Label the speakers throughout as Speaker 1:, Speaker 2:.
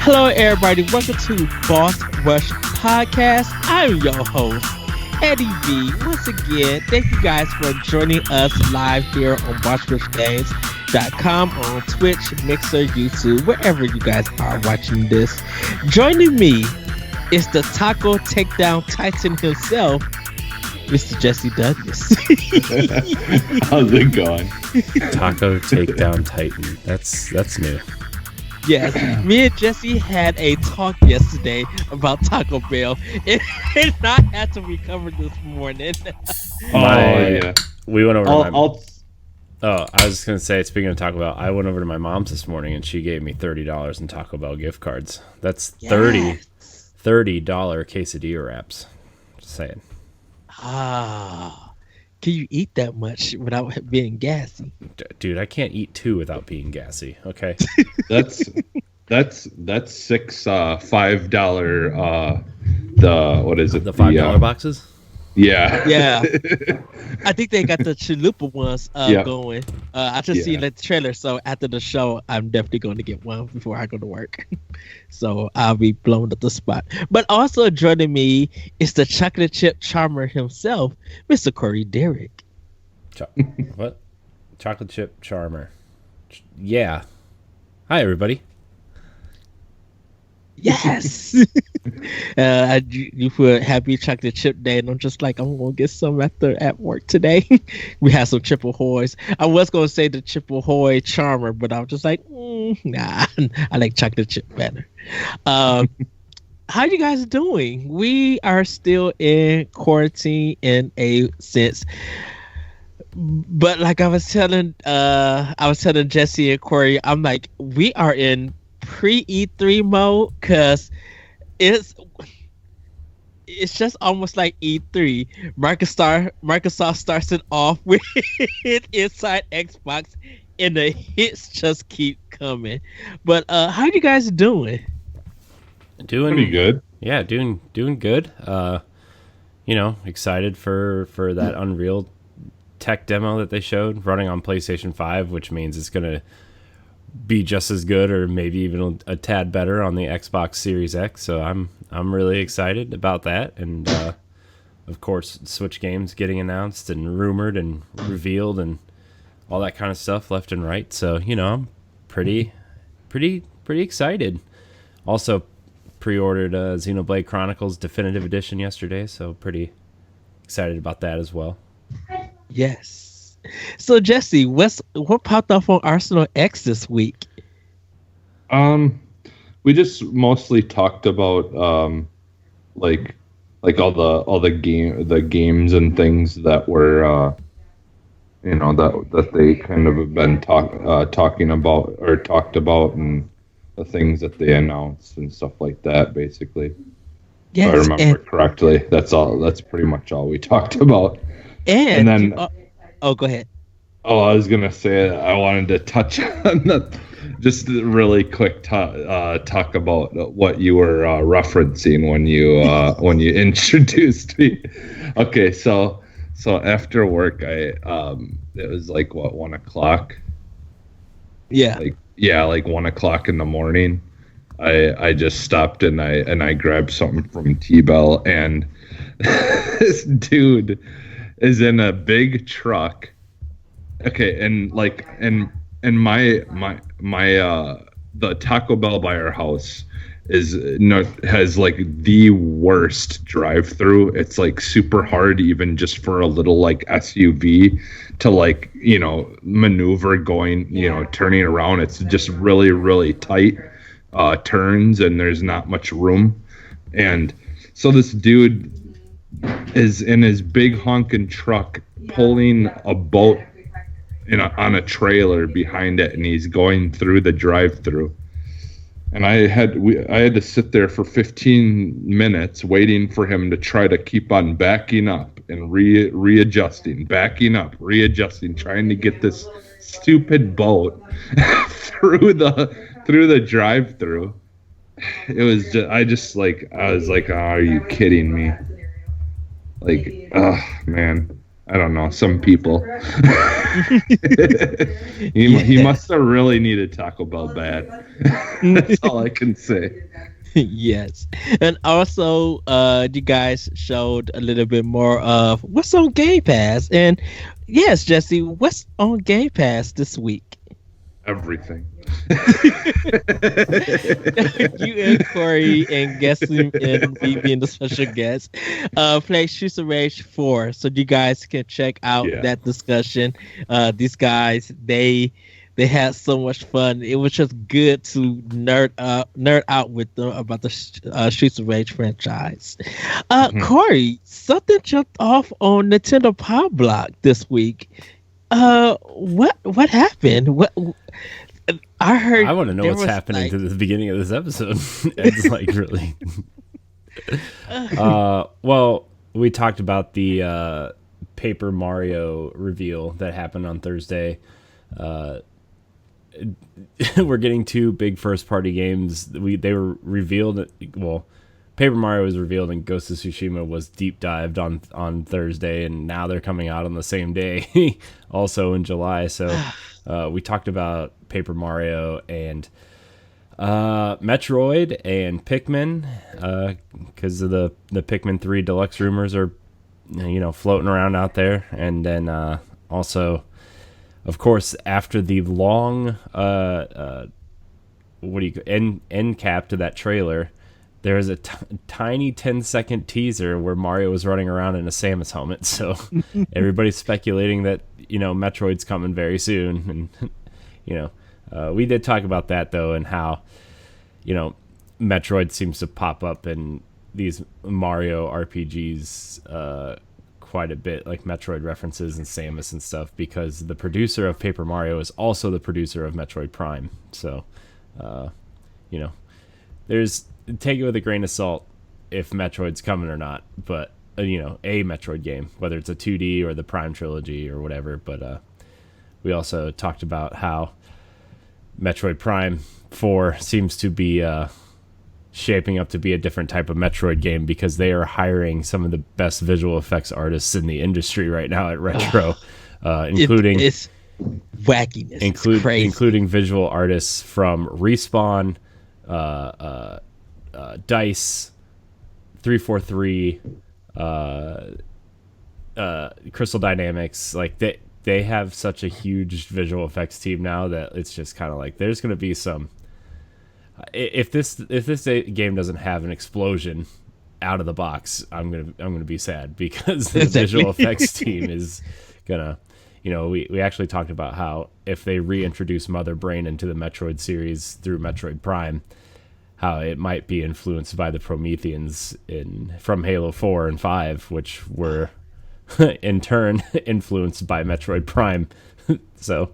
Speaker 1: Hello, everybody. Welcome to Boss Rush Podcast. I'm your host, Eddie V. Once again, thank you guys for joining us live here on BossRushGames.com on Twitch, Mixer, YouTube, wherever you guys are watching this. Joining me is the Taco Takedown Titan himself, Mr. Jesse Douglas.
Speaker 2: How's it going?
Speaker 3: Taco Takedown Titan. That's new.
Speaker 1: Yes, me and Jesse had a talk yesterday about Taco Bell, and I had to recover this morning.
Speaker 3: Yeah. We went over to my...
Speaker 2: I'll...
Speaker 3: Oh, I was just going to say, speaking of Taco Bell, I went over to my mom's this morning, and she gave me $30 in Taco Bell gift cards. That's $30 quesadilla wraps. Just saying.
Speaker 1: Can you eat that much without being gassy?
Speaker 3: Dude, I can't eat two without being gassy. Okay.
Speaker 2: That's six $5 the what is it?
Speaker 3: The $5 boxes?
Speaker 2: Yeah.
Speaker 1: Yeah. I think they got the chalupa ones going. I just seen the trailer, so after the show, I'm definitely going to get one before I go to work. So I'll be blown up the spot. But also joining me is the chocolate chip charmer himself, Mr. Corey Derrick.
Speaker 3: What? Chocolate chip charmer. Yeah. Hi, everybody.
Speaker 1: Yes. You feel happy chocolate chip day, and I'm just like, I'm gonna get some at work today. We had some Triple Hoys. I was gonna say the Triple Hoy charmer, but I was just like, nah, I like chocolate chip better. How you guys doing? We are still in quarantine in a sense, but like I was telling Jesse and Corey, I'm like, we are in pre-E3 mode because it's just almost like E3. Microsoft starts it off with inside Xbox, and the hits just keep coming. But how you guys doing?
Speaker 3: Doing
Speaker 2: pretty good.
Speaker 3: Yeah, doing good. Excited for that Unreal tech demo that they showed running on PlayStation 5, which means it's gonna be just as good or maybe even a tad better on the Xbox Series X. So I'm really excited about that. And of course, Switch games getting announced and rumored and revealed and all that kind of stuff left and right. So, I'm pretty excited. Also pre-ordered Xenoblade Chronicles Definitive Edition yesterday, so pretty excited about that as well.
Speaker 1: Yes. So Jesse, what popped up on Arsenal X this week?
Speaker 2: We just mostly talked about like all the games and things that were that they kind of have been talking about or talked about, and the things that they announced and stuff like that, basically.
Speaker 1: Yes,
Speaker 2: if I remember correctly. That's all. That's pretty much all we talked about.
Speaker 1: And then go ahead.
Speaker 2: Oh, I was gonna say I wanted to touch on just really quick talk about what you were referencing when you introduced me. Okay, so after work, it was like 1:00.
Speaker 1: Yeah.
Speaker 2: Like 1:00 in the morning. I just stopped and I grabbed something from T-Bell, and this dude is in a big truck. Okay, and my the Taco Bell by our house has like the worst drive-through. It's like super hard, even just for a little like SUV to maneuver going, turning around. It's just really, really tight turns, and there's not much room. And so this dude is in his big honking truck pulling a boat on a trailer behind it, and he's going through the drive-through. And I had to sit there for 15 minutes waiting for him to try to keep on backing up and readjusting, backing up, readjusting, trying to get this stupid boat through the drive-through. It was just, I was like, oh, are you kidding me? Like, oh man. I don't know, some people. He must have really needed Taco Bell bad. That's all I can say.
Speaker 1: Yes. And also, you guys showed a little bit more of what's on Game Pass. And yes, Jesse, what's on Game Pass this week?
Speaker 2: Everything.
Speaker 1: You and Corey and guessing and me being the special guest play Streets of Rage 4, so you guys can check out that discussion. These guys, they had so much fun. It was just good to nerd out with them about the Streets of Rage franchise. Corey, something jumped off on Nintendo Power Block this week. What happened? What I heard.
Speaker 3: I want to know what's happening to the beginning of this episode. It's like really. Well, we talked about the Paper Mario reveal that happened on Thursday. We're getting 2 big first-party games. They were revealed. Well, Paper Mario was revealed, and Ghost of Tsushima was deep dived on Thursday, and now they're coming out on the same day, also in July. So we talked about Paper Mario and Metroid and Pikmin, because of the Pikmin 3 Deluxe rumors are, floating around out there, and then also, of course, after the long end cap to that trailer, there is a tiny 10-second teaser where Mario was running around in a Samus helmet. So everybody's speculating that, Metroid's coming very soon. And, we did talk about that, though, and how, Metroid seems to pop up in these Mario RPGs quite a bit, like Metroid references and Samus and stuff, because the producer of Paper Mario is also the producer of Metroid Prime. So, take it with a grain of salt if Metroid's coming or not, but a Metroid game, whether it's a 2D or the Prime trilogy or whatever. But we also talked about how Metroid Prime 4 seems to be shaping up to be a different type of Metroid game, because they are hiring some of the best visual effects artists in the industry right now at Retro, including
Speaker 1: it's wackiness,
Speaker 3: including visual artists from Respawn, DICE, 343, Crystal Dynamics. Like they have such a huge visual effects team now that it's just kind of like there's going to be some. If this game doesn't have an explosion out of the box, I'm gonna be sad, because the visual effects team is gonna. We actually talked about how if they reintroduce Mother Brain into the Metroid series through Metroid Prime, how it might be influenced by the Prometheans from Halo 4 and 5, which were in turn influenced by Metroid Prime. So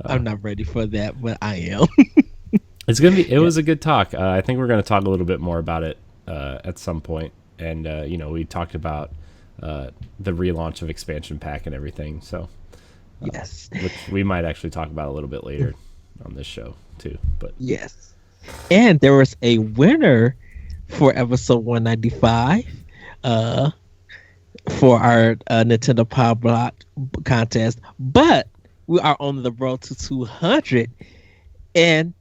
Speaker 1: I'm not ready for that, but I am.
Speaker 3: It's gonna be. It was a good talk. I think we're gonna talk a little bit more about it at some point. And we talked about the relaunch of Expansion Pack and everything. So
Speaker 1: yes,
Speaker 3: which we might actually talk about a little bit later on this show too. But
Speaker 1: yes, and there was a winner for episode 195 for our Nintendo Power Block contest, but we are on the road to 200. And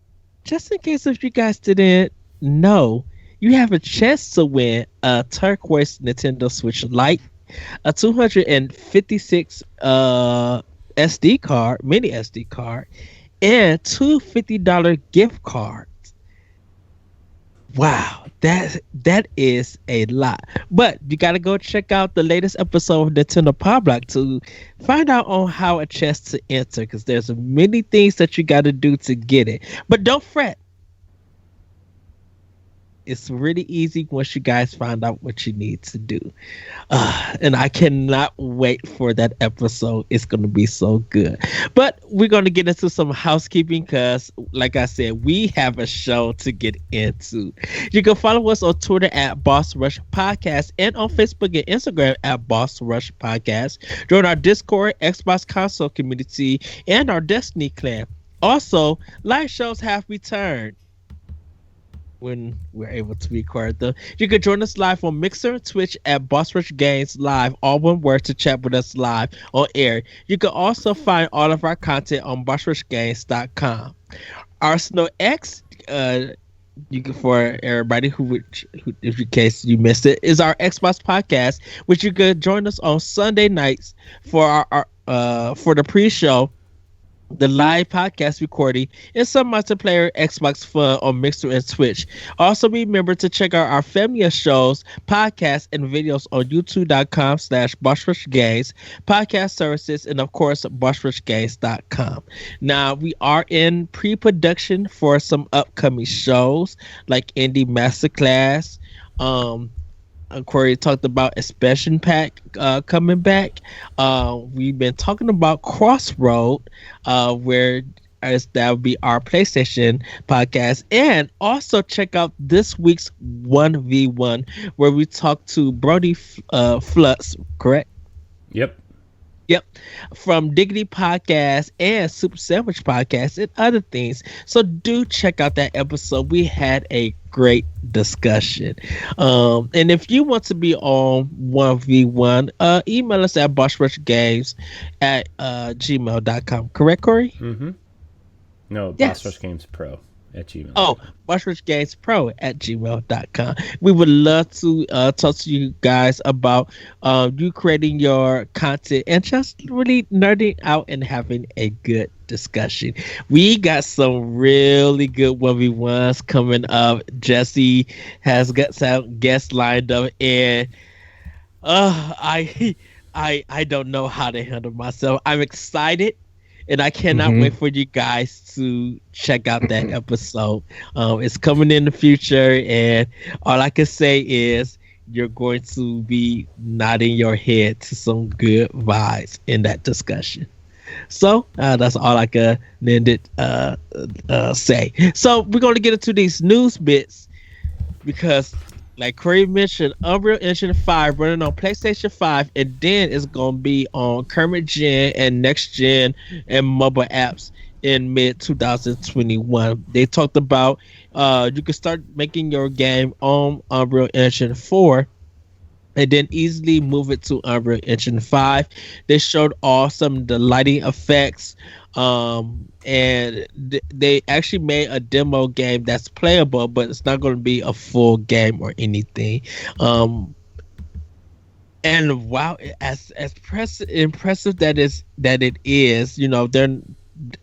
Speaker 1: just in case if you guys didn't know, you have a chance to win a turquoise Nintendo Switch Lite, a 256 SD card, mini SD card, and two $50 gift cards. Wow, that is a lot. But you got to go check out the latest episode of Nintendo Power Block to find out on how a chance to enter, because there's many things that you got to do to get it. But don't fret. It's really easy once you guys find out what you need to do. And I cannot wait for that episode. It's going to be so good. But we're going to get into some housekeeping because, like I said, we have a show to get into. You can follow us on Twitter at Boss Rush Podcast and on Facebook and Instagram at Boss Rush Podcast. Join our Discord, Xbox console community, and our Destiny clan. Also, live shows have returned. when we're able to record them. You can join us live on Mixer and Twitch at Boss Rush Games Live, all one word, to chat with us live on air. You can also find all of our content on bossrushgames.com. Arsenal X, you can, for everybody who if in case you missed it, is our Xbox podcast, which you could join us on Sunday nights for our for the pre-show, the live podcast recording, and some multiplayer Xbox fun on Mixer and Twitch. Also, remember to check out our family of shows, podcasts, and videos on youtube.com/BossRushGames, podcast services, and of course, BossRushGames.com. Now, we are in pre-production for some upcoming shows like Indie Masterclass. Corey talked about Expansion Pack coming back. We've been talking about Crossroad, where as that would be our PlayStation podcast. And also check out this week's 1v1, where we talk to Brody Flux, correct?
Speaker 3: Yep.
Speaker 1: Yep, from Diggity Podcast and Super Sandwich Podcast and other things. So do check out that episode. We had a great discussion. And if you want to be on 1v1, email us at bossrushgames at gmail.com. Correct, Corey?
Speaker 3: Mm-hmm. No,
Speaker 1: Yes.
Speaker 3: Boss Rush Games Pro at Gmail.
Speaker 1: Oh, bossrushgamespro at gmail.com. We would love to talk to you guys about you creating your content and just really nerding out and having a good discussion. We got some really good 1v1s coming up. Jesse has got some guests lined up, and I don't know how to handle myself. I'm excited, and I cannot wait for you guys to check out that episode. It's coming in the future, and all I can say is you're going to be nodding your head to some good vibes in that discussion. So that's all I can say. So we're going to get into these news bits because, like Corey mentioned, Unreal Engine 5 running on PlayStation 5, and then it's going to be on current gen and next gen and mobile apps in mid 2021. They talked about you can start making your game on Unreal Engine 4 and then easily move it to Unreal Engine 5. They showed some of the lighting effects, and they actually made a demo game that's playable, but it's not going to be a full game or anything. And wow, as impressive that it is, you know,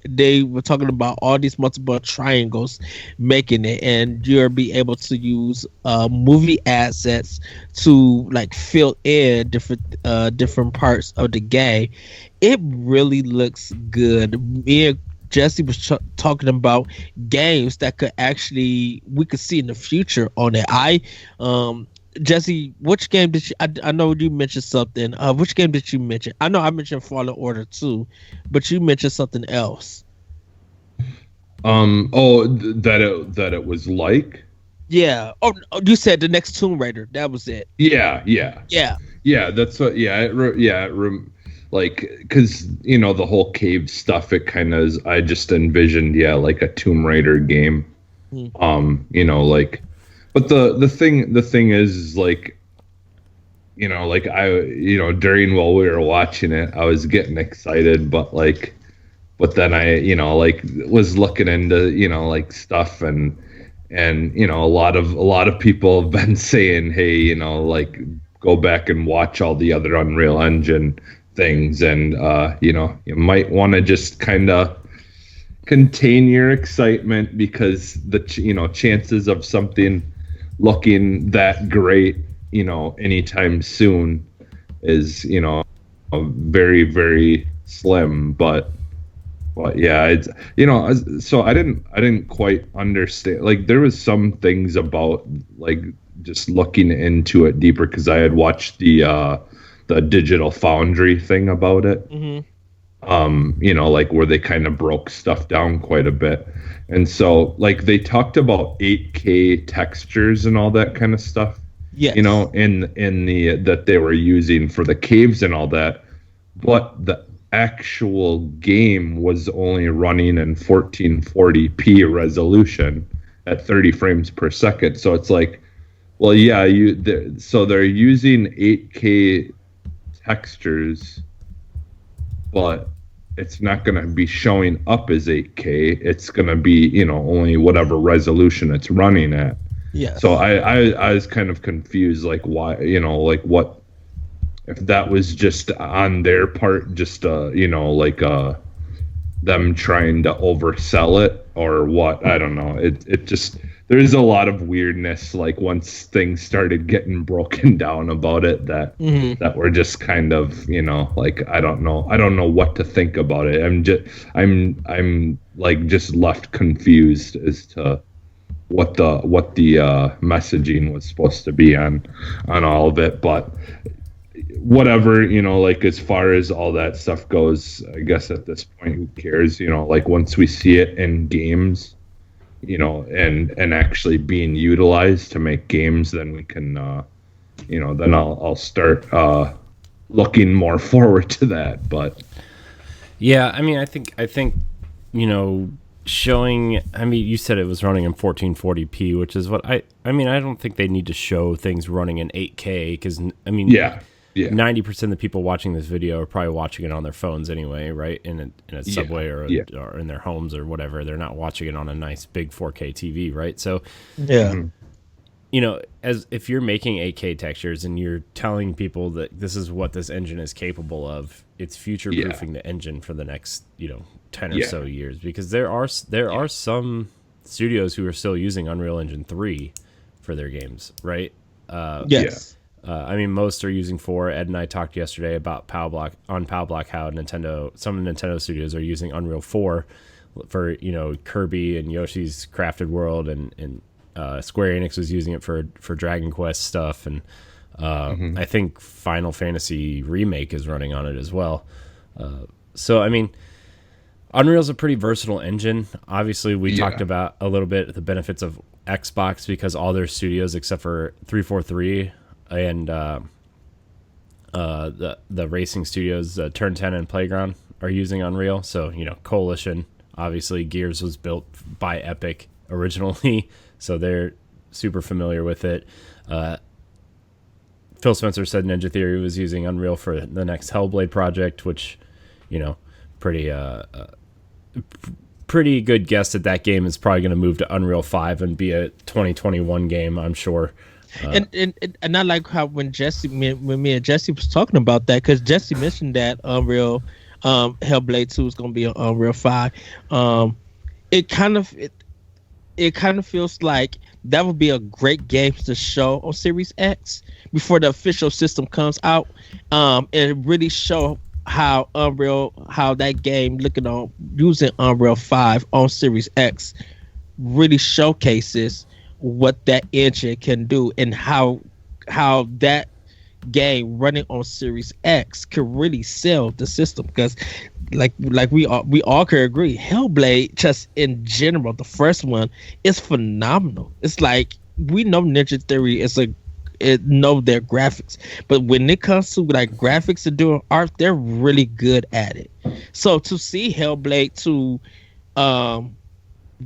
Speaker 1: they were talking about all these multiple triangles making it, and you'll be able to use movie assets to like fill in different parts of the game. It really looks good. Me and Jesse was talking about games that we could see in the future on it. Jesse, which game did you? I know you mentioned something. Which game did you mention? I know I mentioned Fallen Order 2, but you mentioned something else.
Speaker 2: That it was like.
Speaker 1: Yeah. Oh, you said the next Tomb Raider. That was it.
Speaker 2: Yeah. That's what. Like, because you know the whole cave stuff. It kind of. I just envisioned, like a Tomb Raider game. You know, like. But the thing is like, you know, like during while we were watching it, I was getting excited, but then I, like was looking into, like stuff and a lot of people have been saying, hey, like go back and watch all the other Unreal Engine things, and you might want to just kind of contain your excitement because the chances of something looking that great, anytime soon is, very, very slim. But yeah, it's, so I didn't quite understand. Like there was some things about like just looking into it deeper because I had watched the Digital Foundry thing about it. Like where they kind of broke stuff down quite a bit. And so like they talked about 8K textures and all that kind of stuff.
Speaker 1: Yes.
Speaker 2: In the that they were using for the caves and all that. But the actual game was only running in 1440p resolution. at 30 frames per second. So it's like, well, yeah, so they're using 8K textures, but it's not going to be showing up as 8K. It's going to be, only whatever resolution it's running at.
Speaker 1: Yeah.
Speaker 2: So I was kind of confused, like why, like what, if that was just on their part, just them trying to oversell it or what. I don't know. It just, there's a lot of weirdness, like once things started getting broken down about it, that that were just kind of, like I don't know what to think about it. I'm like just left confused as to what the messaging was supposed to be on all of it. But whatever, like as far as all that stuff goes, I guess at this point, who cares? Like once we see it in games, and actually being utilized to make games, then we can, then I'll start looking more forward to that. But
Speaker 3: yeah, I mean, I think showing, I mean, you said it was running in 1440p, which is what I mean, I don't think they need to show things running in 8K because, I mean,
Speaker 2: yeah.
Speaker 3: 90% of the people watching this video are probably watching it on their phones anyway, right? In a subway or in their homes or whatever. They're not watching it on a nice big 4K TV, right? So, as if you're making 8K textures and you're telling people that this is what this engine is capable of, it's future-proofing the engine for the next, 10 or so years, because there are some studios who are still using Unreal Engine 3 for their games, right?
Speaker 1: Yes.
Speaker 3: I mean, most are using 4. Ed and I talked yesterday about PoW Block how some Nintendo studios are using Unreal 4 for, Kirby and Yoshi's Crafted World, and Square Enix was using it for Dragon Quest stuff, and I think Final Fantasy Remake is running on it as well. So, I mean, Unreal's a pretty versatile engine. Obviously, we talked about a little bit the benefits of Xbox because all their studios except for 343 and the racing studios, Turn 10 and Playground, are using Unreal. So, Coalition, obviously, Gears was built by Epic originally, so they're super familiar with it. Phil Spencer said Ninja Theory was using Unreal for the next Hellblade project, which, pretty good guess that game is probably going to move to Unreal 5 and be a 2021 game, I'm sure.
Speaker 1: And I like how when me and Jesse was talking about that, because Jesse mentioned that Unreal Hellblade 2 is going to be on Unreal 5. It kind of feels like that would be a great game to show on Series X before the official system comes out, and really show how that game using Unreal 5 on Series X really showcases what that engine can do, and how that game running on Series X could really sell the system. Because like we all could agree, Hellblade just in general, the first one, is phenomenal. It's like, we know Ninja Theory know their graphics, but when it comes to like graphics and doing art, they're really good at it. So to see Hellblade to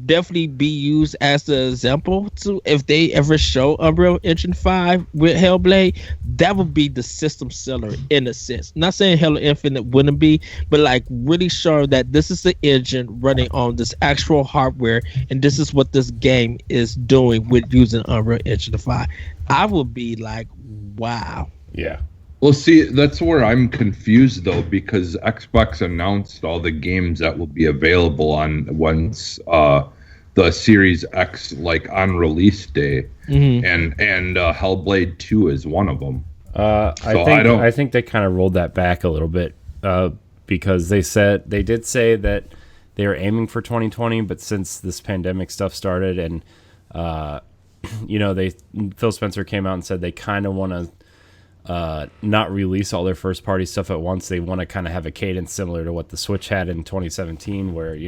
Speaker 1: definitely be used as the example to, if they ever show Unreal Engine 5 with Hellblade, that would be the system seller in a sense. Not saying Halo Infinite wouldn't be, but like really showing that this is the engine running on this actual hardware, and this is what this game is doing with using Unreal Engine 5. I would be like, wow.
Speaker 3: Yeah.
Speaker 2: Well, see, that's where I'm confused, though, because Xbox announced all the games that will be available on once the Series X, like on release day, and Hellblade 2 is one of them.
Speaker 3: I think they kind of rolled that back a little bit because they did say that they were aiming for 2020, but since this pandemic stuff started and Phil Spencer came out and said they kind of want to not release all their first party stuff at once. They want to kind of have a cadence similar to what the Switch had in 2017, where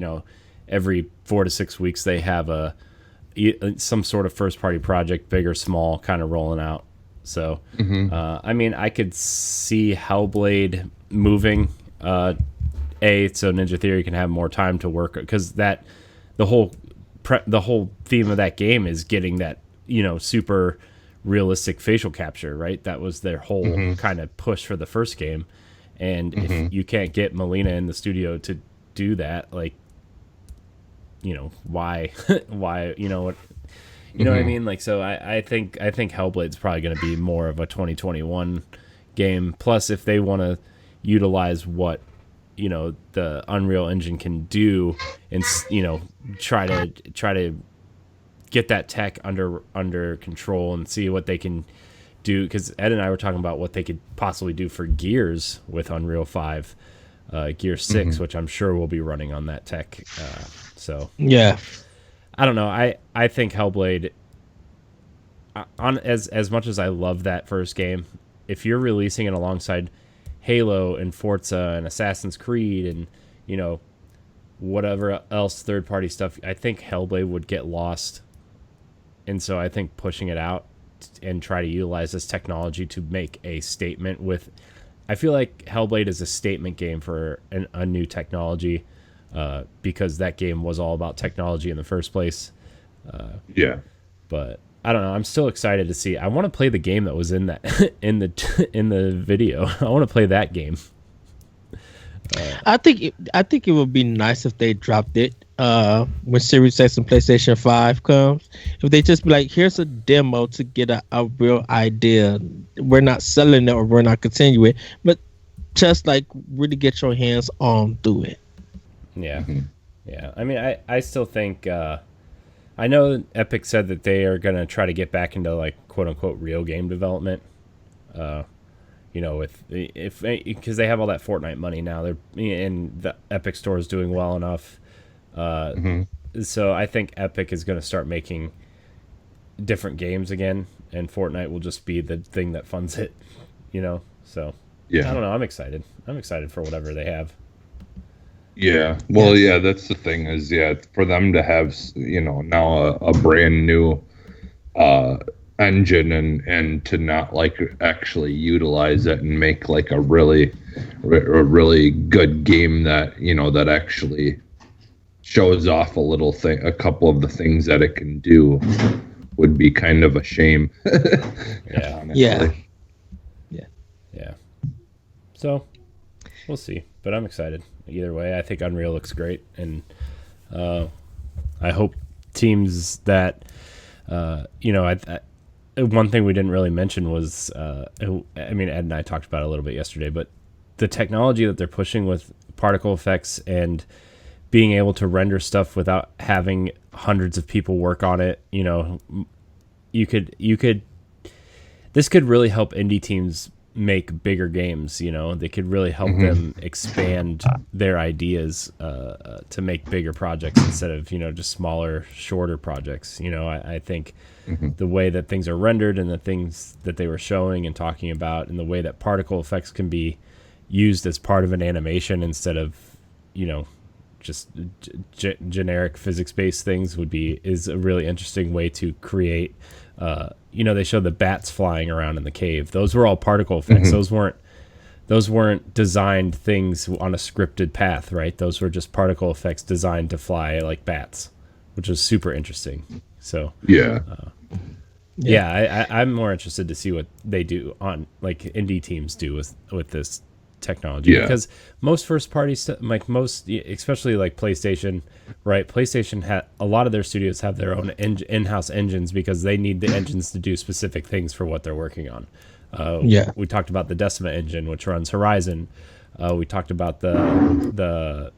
Speaker 3: every 4 to 6 weeks they have some sort of first party project, big or small, kind of rolling out. So I mean, I could see Hellblade moving so Ninja Theory can have more time to work, because the whole the whole theme of that game is getting that, super realistic facial capture, right? That was their whole kind of push for the first game. And if you can't get Molina in the studio to do that, like, why, why, what, what I mean? Like, so I think Hellblade's probably going to be more of a 2021 game. Plus, if they want to utilize what, the Unreal Engine can do, and, try to get that tech under control and see what they can do, because Ed and I were talking about what they could possibly do for Gears with Unreal 5, Gear 6, which I'm sure will be running on that tech. So
Speaker 1: yeah,
Speaker 3: I don't know. I think Hellblade, on as much as I love that first game, if you're releasing it alongside Halo and Forza and Assassin's Creed and whatever else third party stuff, I think Hellblade would get lost. And so I think pushing it out and try to utilize this technology to make a statement with, I feel like Hellblade is a statement game for a new technology, because that game was all about technology in the first place. But I don't know. I'm still excited to see. I want to play the game that was in that in the video. I want to play that game.
Speaker 1: I think it would be nice if they dropped it when Series X and PlayStation 5 comes. If they just be like, here's a demo to get a real idea. We're not selling it or we're not continuing, but just like really get your hands on through it.
Speaker 3: Yeah. Yeah. I mean, I still think, I know Epic said that they are going to try to get back into like quote unquote real game development. Because they have all that Fortnite money now, and the Epic Store is doing well enough. So I think Epic is going to start making different games again, and Fortnite will just be the thing that funds it. So yeah, I don't know. I'm excited. I'm excited for whatever they have.
Speaker 2: Yeah. Well, yeah, that's the thing is, for them to have, now a brand new engine and to not like actually utilize it and make like a really good game that, that actually shows off a couple of the things that it can do would be kind of a shame.
Speaker 3: Yeah. So we'll see, but I'm excited either way. I think Unreal looks great, and I hope teams that one thing we didn't really mention was I mean, Ed and I talked about it a little bit yesterday, but the technology that they're pushing with particle effects and being able to render stuff without having hundreds of people work on it, this could really help indie teams make bigger games. They could really help them expand their ideas to make bigger projects instead of just smaller, shorter projects. I think the way that things are rendered and the things that they were showing and talking about, and the way that particle effects can be used as part of an animation instead of just generic physics-based things is a really interesting way to create. They showed the bats flying around in the cave. Those were all particle effects. Those weren't designed things on a scripted path, right? Those were just particle effects designed to fly like bats, which was super interesting. So I'm more interested to see what they do on like indie teams do with this technology, because most first party stuff, like most, especially like PlayStation, right? PlayStation had a lot of their studios have their own in-house engines because they need the engines to do specific things for what they're working on. We talked about the Decima engine, which runs Horizon. We talked about the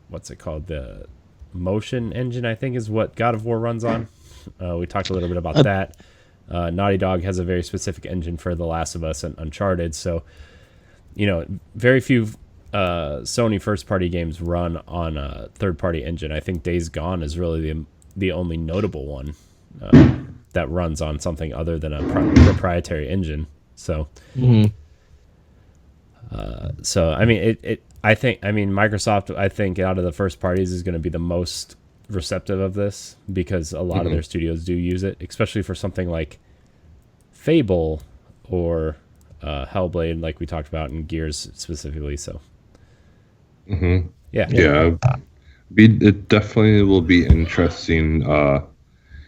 Speaker 3: what's it called? The Motion engine, I think, is what God of War runs on. We talked a little bit about that. Naughty Dog has a very specific engine for The Last of Us and Uncharted. So, very few Sony first-party games run on a third-party engine. I think Days Gone is really the only notable one that runs on something other than a proprietary engine. So, I mean, Microsoft, I think, out of the first parties is going to be the most receptive of this, because a lot of their studios do use it, especially for something like Fable or Hellblade, like we talked about, and Gears specifically. So,
Speaker 2: It definitely will be interesting.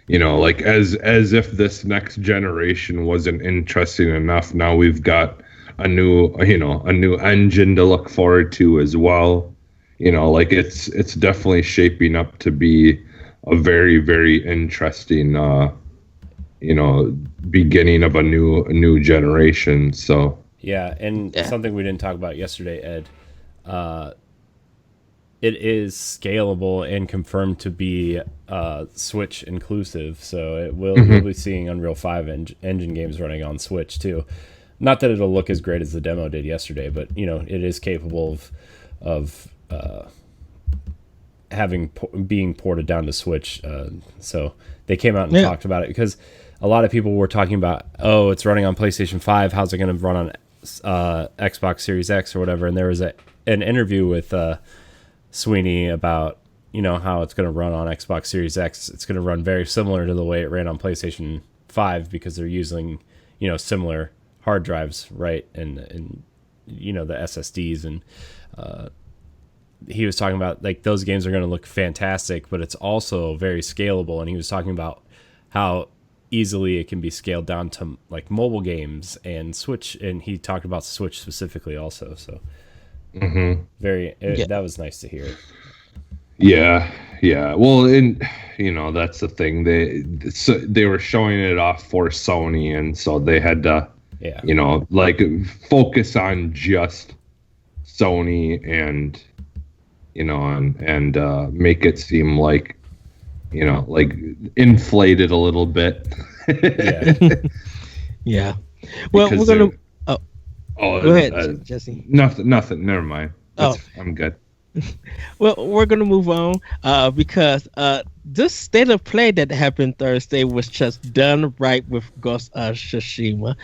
Speaker 2: Like as if this next generation wasn't interesting enough. Now we've got a new engine to look forward to as well. Like it's definitely shaping up to be a very, very interesting beginning of a new generation. So
Speaker 3: yeah, and something we didn't talk about yesterday, Ed. It is scalable and confirmed to be Switch inclusive, so we'll be seeing Unreal 5 engine games running on Switch too. Not that it'll look as great as the demo did yesterday, but it is capable of being ported down to Switch. So they came out and talked about it because a lot of people were talking about, oh, it's running on PlayStation 5. How's it going to run on Xbox Series X or whatever? And there was an interview with Sweeney about how it's going to run on Xbox Series X. It's going to run very similar to the way it ran on PlayStation 5 because they're using similar hard drives, right? And the SSDs, and he was talking about like those games are going to look fantastic, but it's also very scalable. And he was talking about how easily it can be scaled down to like mobile games and Switch, and he talked about Switch specifically also. So that was nice to hear.
Speaker 2: Yeah. Well, and that's the thing. They were showing it off for Sony, and so they had to, like focus on just Sony and make it seem like like inflated a little bit.
Speaker 1: Yeah. Well, we're gonna. Go ahead, Jesse.
Speaker 2: Nothing. Never mind. I'm good.
Speaker 1: Well, we're gonna move on because this state of play that happened Thursday was just done right with Ghost of Tsushima.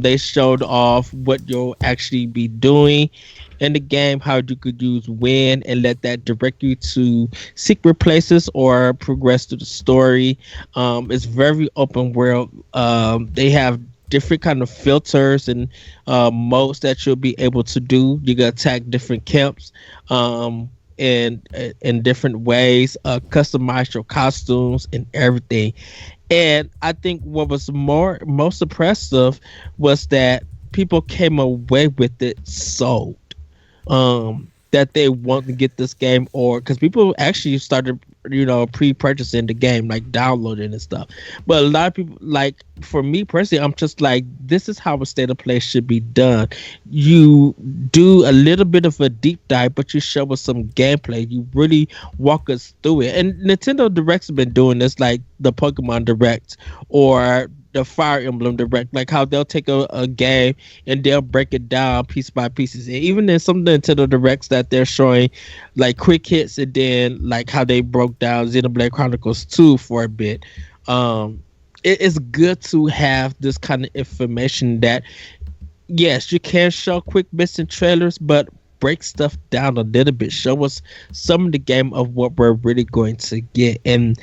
Speaker 1: They showed off what you'll actually be doing in the game, how you could use wind and let that direct you to secret places or progress to the story. It's very open world. They have different kind of filters and modes that you'll be able to do. You can attack different camps in different ways, customize your costumes and everything. And I think what was most impressive was that people came away with it sold. That they want to get this game, or because people actually started pre-purchasing the game, like downloading and stuff. But a lot of people, like for me personally, I'm just like, this is how a state of play should be done. You do a little bit of a deep dive, but you show us some gameplay. You really walk us through it. And Nintendo Directs have been doing this, like the Pokemon Direct or the Fire Emblem Direct, like how they'll take a game and they'll break it down piece by pieces. And even in some Nintendo Directs that they're showing like quick hits, and then like how they broke down Xenoblade Chronicles 2 for a bit. It is good to have this kind of information that, yes, you can show quick bits and trailers, but break stuff down a little bit. Show us some of the game of what we're really going to get. And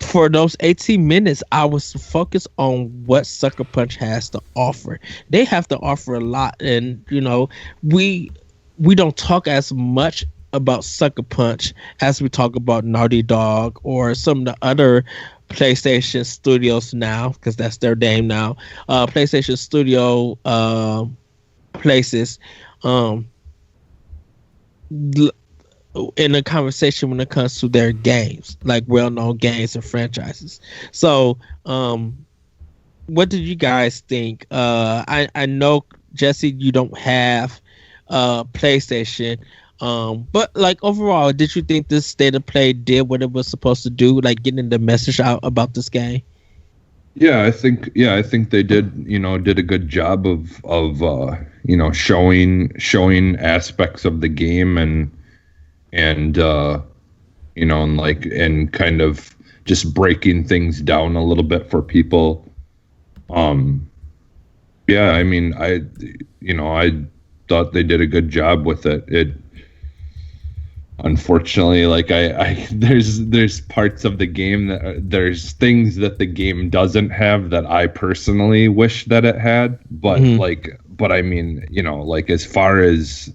Speaker 1: for those 18 minutes, I was focused on what Sucker Punch has to offer. They have to offer a lot, and we don't talk as much about Sucker Punch as we talk about Naughty Dog or some of the other PlayStation Studios now, because that's their name now. PlayStation Studio places. In a conversation when it comes to their games, like well-known games and franchises. So, what did you guys think? I know, Jesse, you don't have PlayStation, but like overall, did you think this state of play did what it was supposed to do, like getting the message out about this game?
Speaker 2: I think they did a good job of showing aspects of the game and kind of just breaking things down a little bit for people. I thought they did a good job with it. It unfortunately, like there's parts of the game there's things that the game doesn't have that I personally wish that it had, but I mean, like as far as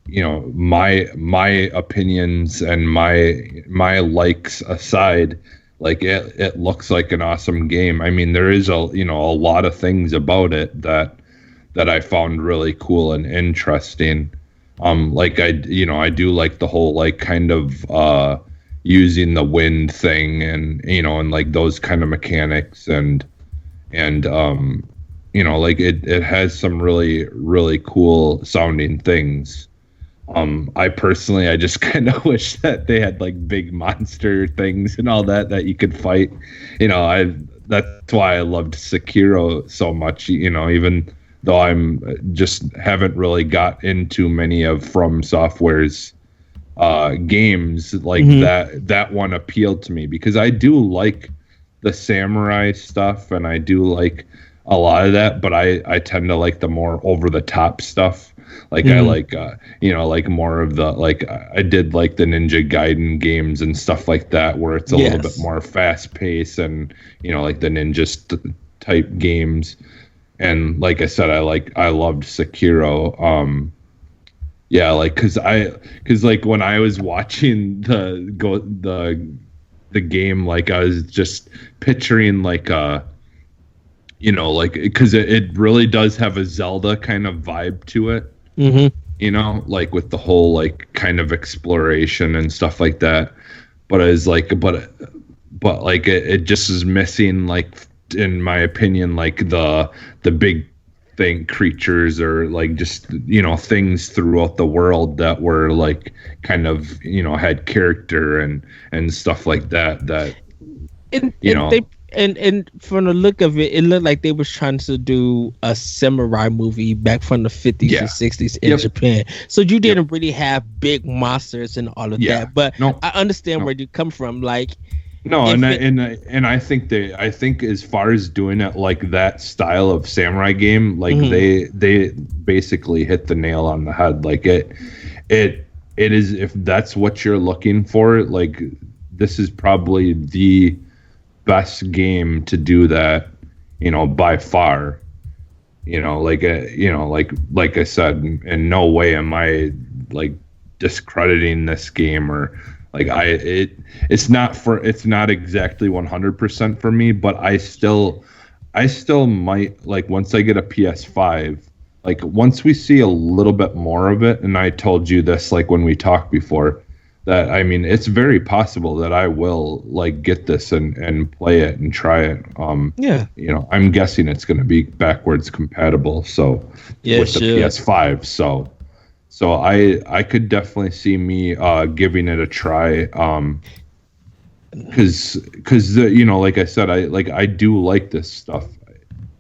Speaker 2: my opinions and my likes aside, like it looks like an awesome game. I mean, there is a lot of things about it that I found really cool and interesting. Like I do like the whole like kind of using the wind thing, and like those kind of mechanics, and like it has some really, really cool sounding things. I personally, I just kind of wish that they had like big monster things and all that you could fight. That's why I loved Sekiro so much. Even though I'm just haven't really got into many of From Software's games, like that one appealed to me because I do like the samurai stuff and I do like a lot of that, but I tend to like the more over the top stuff. Like I like like more of the like I did like the Ninja Gaiden games and stuff like that where it's a little bit more fast paced and like the ninja type games. And like I said, I loved Sekiro. Like cuz like when I was watching the game, like I was just picturing like like because it really does have a Zelda kind of vibe to it. Like with the whole like kind of exploration and stuff like that. But it's like but like it just is missing, like in my opinion, like the big thing creatures or like just things throughout the world that were like kind of had character and stuff like that
Speaker 1: and from the look of it, it looked like they was trying to do a samurai movie back from the 50s and 60s in Japan. So you didn't really have big monsters and all of that. But I understand where you come from. Like
Speaker 2: I think as far as doing it like that style of samurai game, like they basically hit the nail on the head. Like it is, if that's what you're looking for, like this is probably the best game to do that, by far. Like I said, in no way am I like discrediting this game or like it's not exactly 100% for me, but I still might, like once I get a PS5, like once we see a little bit more of it, and I told you this like when we talked before, that I mean it's very possible that I will like get this and play it and try it. I'm guessing it's going to be backwards compatible, so with the PS5. So I could definitely see me giving it a try. Because like I said, I do like this stuff.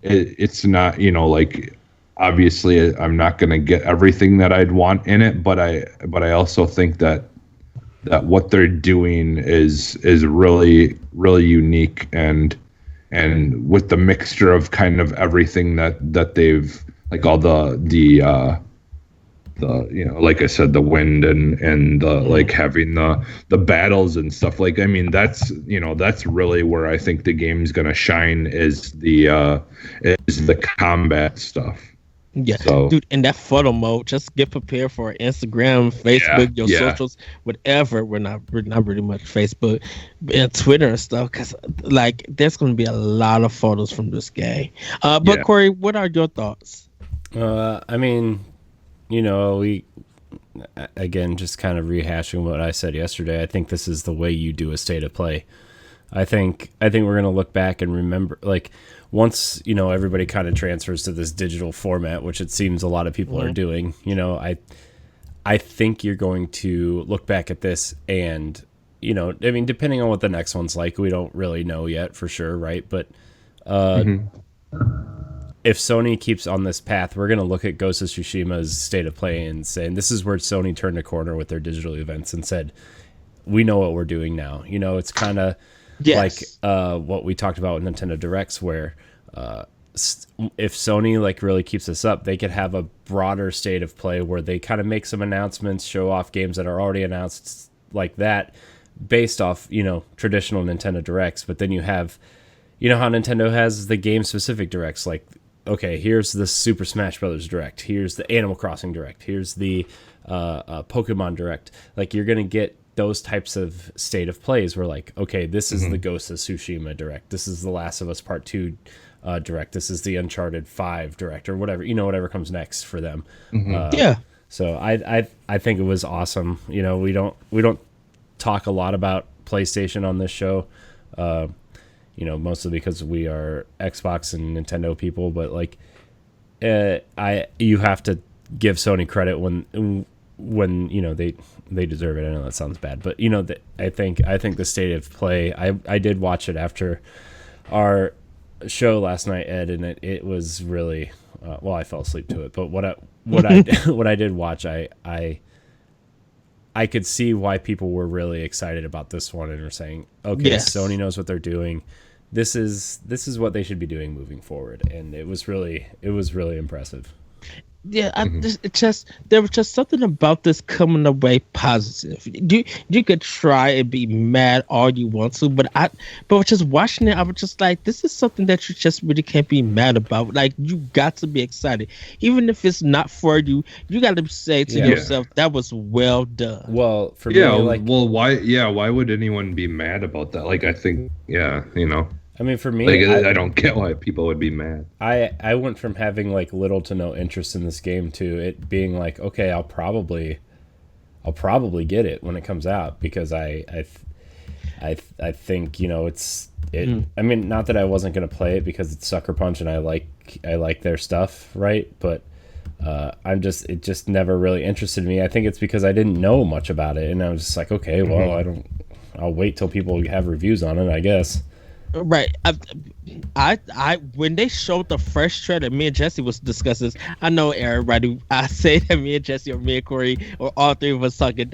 Speaker 2: It's not like obviously I'm not going to get everything that I'd want in it, but I also think that what they're doing is really, really unique and with the mixture of kind of everything that they've, like all the like I said, the wind and the like having the battles and stuff. Like I mean that's really where I think the game's gonna shine is the combat stuff.
Speaker 1: Yeah, so, dude, in that photo mode, just get prepared for Instagram, Facebook, your socials, whatever. We're not really much Facebook and Twitter and stuff, because like there's going to be a lot of photos from this game. But Corey, what are your thoughts?
Speaker 3: I mean, we again just kind of rehashing what I said yesterday. I think this is the way you do a state of play. I think we're going to look back and remember, like, once, everybody kind of transfers to this digital format, which it seems a lot of people are doing, I think you're going to look back at this and, I mean, depending on what the next one's like, we don't really know yet for sure, right? But if Sony keeps on this path, we're going to look at Ghost of Tsushima's state of play and saying this is where Sony turned a corner with their digital events and said, we know what we're doing now. It's kind of... like what we talked about with Nintendo Directs, where if Sony like really keeps this up, they could have a broader state of play where they kind of make some announcements, show off games that are already announced like that, based off traditional Nintendo Directs. But then you have, how Nintendo has the game specific Directs, like okay, here's the Super Smash Brothers Direct, here's the Animal Crossing Direct, here's the Pokemon Direct. Like, you're gonna get those types of state of plays where, like, okay, this is the Ghost of Tsushima Direct, this is the Last of Us Part 2 Direct, this is the Uncharted 5 Direct, or whatever, whatever comes next for them.
Speaker 1: Yeah.
Speaker 3: So I think it was awesome. We don't talk a lot about PlayStation on this show, mostly because we are Xbox and Nintendo people, but like, you have to give Sony credit when they deserve it. I know that sounds bad, but I think the state of play, I did watch it after our show last night, Ed, and it was really I fell asleep to it, but what I did watch, I could see why people were really excited about this one and were saying, okay, yes, Sony knows what they're doing. This is what they should be doing moving forward, and it was really impressive.
Speaker 1: Yeah, there was just something about this coming away positive. You could try and be mad all you want to, but just watching it, I was just like, this is something that you just really can't be mad about. Like, you got to be excited, even if it's not for you. You got to say to yourself, that was well done.
Speaker 3: Well, for me,
Speaker 2: why would anyone be mad about that? Like, I think,
Speaker 3: I mean, for me,
Speaker 2: I don't get why people would be mad.
Speaker 3: I went from having like little to no interest in this game to it being like, okay, I'll probably get it when it comes out, because I think it's. I mean, not that I wasn't gonna play it because it's Sucker Punch and I like their stuff, right? But it just never really interested me. I think it's because I didn't know much about it, and I was just like, okay, well, I'll wait till people have reviews on it, I guess.
Speaker 1: Right. I when they showed the first trailer, me and Jesse was discussing this. I know everybody. I say that me and Jesse or me and Corey or all three of us talking.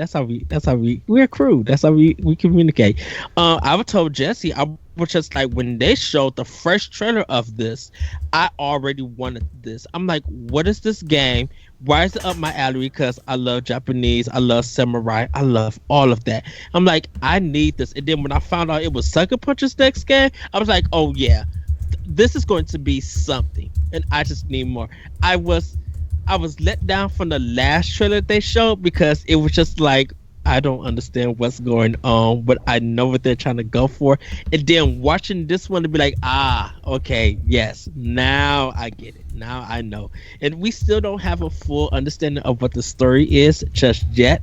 Speaker 1: We're a crew. That's how we communicate. I told Jesse, I was just like, when they showed the first trailer of this, I already wanted this. I'm like, what is this game? Why is it up my alley? Because I love Japanese, I love samurai, I love all of that. I'm like, I need this. And then when I found out it was Sucker Punch's next game, I was like, oh yeah, this is going to be something, and I just need more. I was let down from the last trailer they showed because it was just like, I don't understand what's going on, but I know what they're trying to go for. And then watching this one to be like, okay, yes, now I get it. Now I know. And we still don't have a full understanding of what the story is just yet.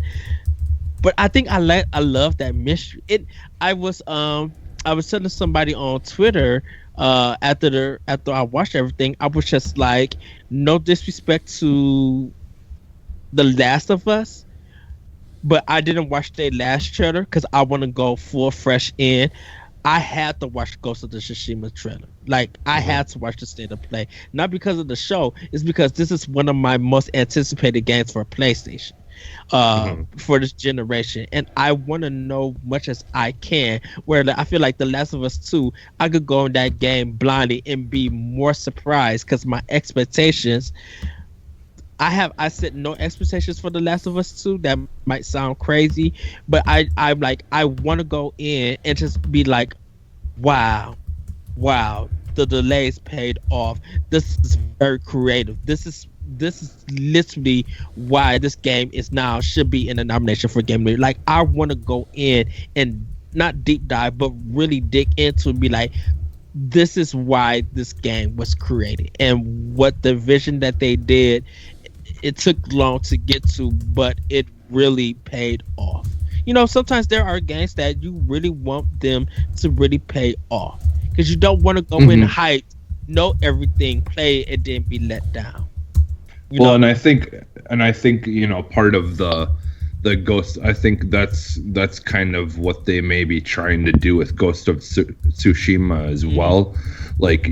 Speaker 1: But I think I love that mystery. I was telling somebody on Twitter after I watched everything, I was just like, no disrespect to The Last of Us, but I didn't watch their last trailer because I want to go full fresh in. I had to watch Ghost of Tsushima trailer. Like, I had to watch the state of play. Not because of the show. It's because this is one of my most anticipated games for PlayStation for this generation. And I want to know much as I can. Where I feel like The Last of Us 2, I could go in that game blindly and be more surprised because my expectations... I set no expectations for The Last of Us 2. That might sound crazy, but I'm like, I want to go in and just be like, wow, the delays paid off. This is very creative. This is literally why this game should be in the nomination for Game of the Year. Like, I want to go in and not deep dive, but really dig into and be like, this is why this game was created and what the vision that they did. It took long to get to, but it really paid off. Sometimes there are games that you really want them to really pay off because you don't want to go in hyped, know everything, play it, and then be let down.
Speaker 2: And I think part of the Ghost, I think that's kind of what they may be trying to do with Ghost of Tsushima as well. Like,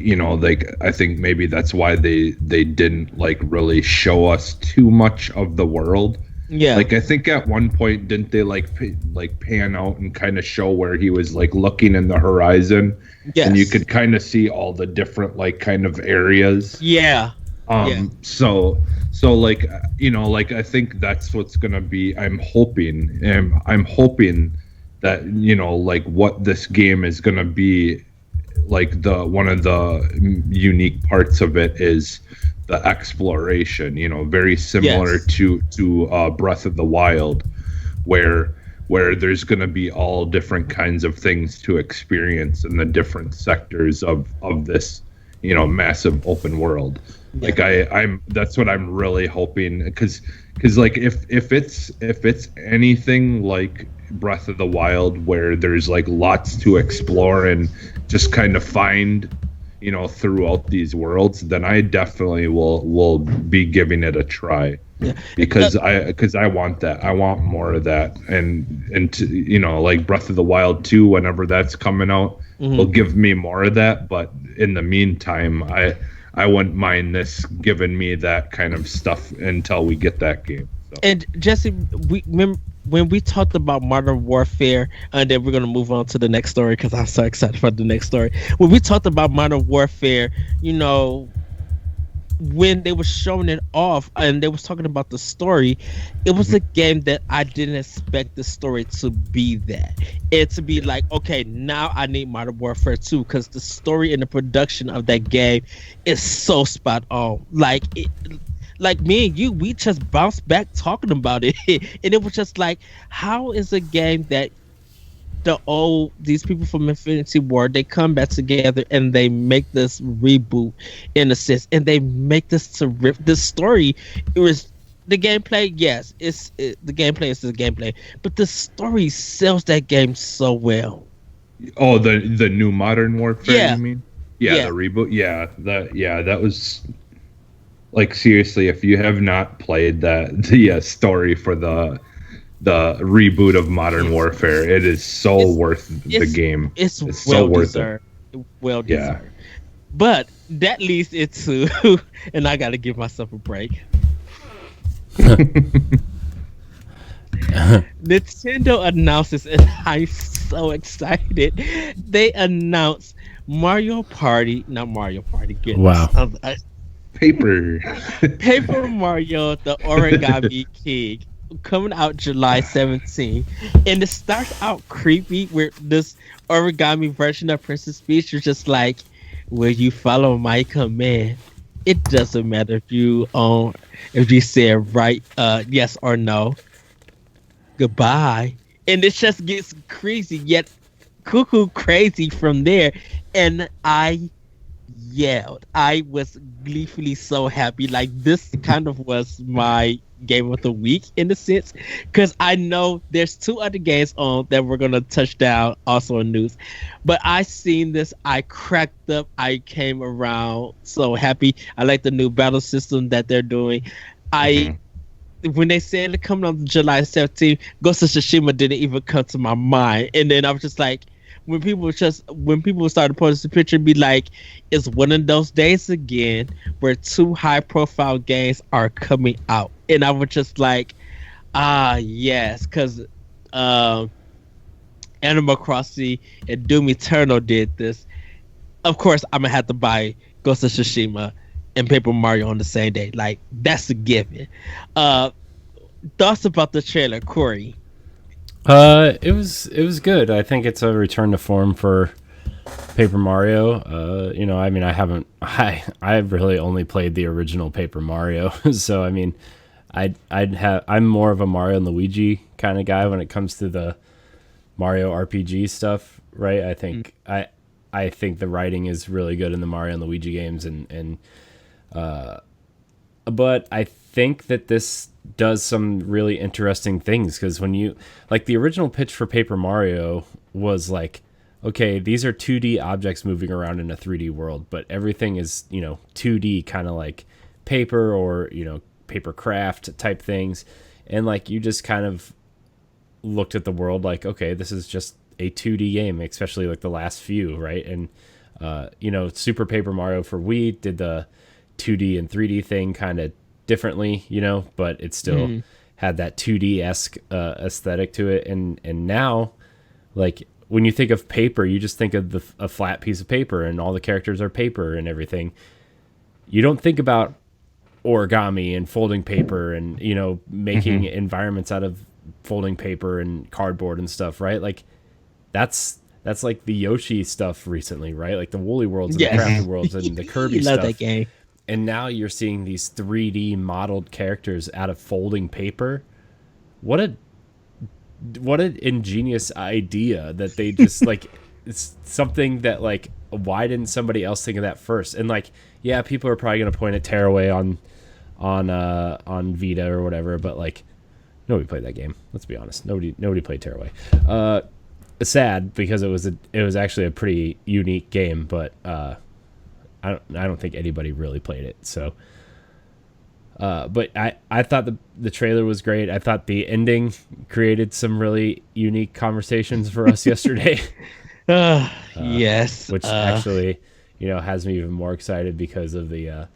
Speaker 2: I think maybe that's why they didn't like really show us too much of the world. Yeah. Like, I think at one point, didn't they like pan out and kind of show where he was like looking in the horizon? Yes. And you could kind of see all the different like kind of areas.
Speaker 1: Yeah.
Speaker 2: So like, I think that's what's going to be, I'm hoping that, like what this game is going to be, like one of the unique parts of it is the exploration, very similar
Speaker 1: Yes.
Speaker 2: to Breath of the Wild, where there's going to be all different kinds of things to experience in the different sectors of this, massive open world.
Speaker 1: Yeah.
Speaker 2: Like I'm that's what I'm really hoping, because like if it's anything like Breath of the Wild, where there's like lots to explore and just kind of find, throughout these worlds, then I definitely will be giving it a try.
Speaker 1: Yeah.
Speaker 2: Because I want that. I want more of that. And to, like Breath of the Wild 2, whenever that's coming out, will give me more of that. But in the meantime, I wouldn't mind this giving me that kind of stuff until we get that game. So.
Speaker 1: And Jesse, we remember when we talked about Modern Warfare, and then we're gonna move on to the next story because I'm so excited for the next story. When we talked about Modern Warfare, when they were showing it off and they was talking about the story, it was a game that I didn't expect the story to be that. It to be like, okay, now I need Modern Warfare 2, because the story and the production of that game is so spot on. Like me and you, we just bounced back talking about it, and it was just like, how is a game that these people from Infinity Ward, they come back together and they make this reboot in a sense, and they make this this story. It was the gameplay, yes, the gameplay is the gameplay, but the story sells that game so well.
Speaker 2: Oh, the new Modern Warfare,
Speaker 1: yeah.
Speaker 2: You mean? Yeah, the reboot. That was like, seriously, if you have not played the story for the reboot of Modern Warfare, it is so worth the game.
Speaker 1: It's
Speaker 2: well
Speaker 1: so worth
Speaker 2: deserved.
Speaker 1: Well deserved. But that leads it to, and I got to give myself a break. Nintendo announces, and I'm so excited. They announced Mario Party, not Mario Party. Goodness.
Speaker 3: Wow.
Speaker 1: Paper Mario, the Origami King, coming out July 17th, and it starts out creepy where this origami version of Princess Peach is just like, will you follow my command? It doesn't matter if you say right, yes or no. Goodbye. And it just gets crazy, yet cuckoo crazy from there. And I yelled. I was gleefully so happy. Like, this kind of was my game of the week in a sense, because I know there's 2 other games on that we're gonna touch down also in news, but I seen this, I cracked up, I came around so happy. I like the new battle system that they're doing. When they said it coming on July 17th, Ghost of Tsushima didn't even come to my mind, and then I was just like, when people started posting the picture, be like, it's one of those days again where 2 high-profile games are coming out, and I was just like, yes, because Animal Crossing and Doom Eternal did this. Of course, I'm gonna have to buy Ghost of Tsushima and Paper Mario on the same day. Like, that's a given. Thoughts about the trailer, Corey?
Speaker 3: It was good. I think it's a return to form for Paper Mario. I mean, I've really only played the original Paper Mario, so I mean, I'm more of a Mario and Luigi kind of guy when it comes to the Mario RPG stuff, right? I think I think the writing is really good in the Mario and Luigi games, but I think that this does some really interesting things, because when you, like, the original pitch for Paper Mario was like, okay, these are 2D objects moving around in a 3D world, but everything is, 2D, kind of like paper or, paper craft type things. And like, you just kind of looked at the world like, okay, this is just a 2D game, especially like the last few, right? And, Super Paper Mario for Wii did the 2D and 3D thing kind of differently, but it still had that 2D-esque aesthetic to it. And now, like, when you think of paper, you just think of a flat piece of paper and all the characters are paper and everything. You don't think about origami and folding paper and, making environments out of folding paper and cardboard and stuff, right? Like, that's like the Yoshi stuff recently, right? Like the Woolly Worlds and the Crafted Worlds and the Kirby
Speaker 1: love
Speaker 3: stuff.
Speaker 1: That game.
Speaker 3: and now you're seeing these 3D modeled characters out of folding paper. What an ingenious idea that they just like. It's something that like, why didn't somebody else think of that first? And like, yeah, people are probably gonna point at Tearaway on Vita or whatever, but like, nobody played that game. Let's be honest. Nobody played Tearaway. Sad because it was actually a pretty unique game, but I don't think anybody really played it. So, but I thought the trailer was great. I thought the ending created some really unique conversations for us yesterday.
Speaker 1: Yes,
Speaker 3: which actually, has me even more excited because of the.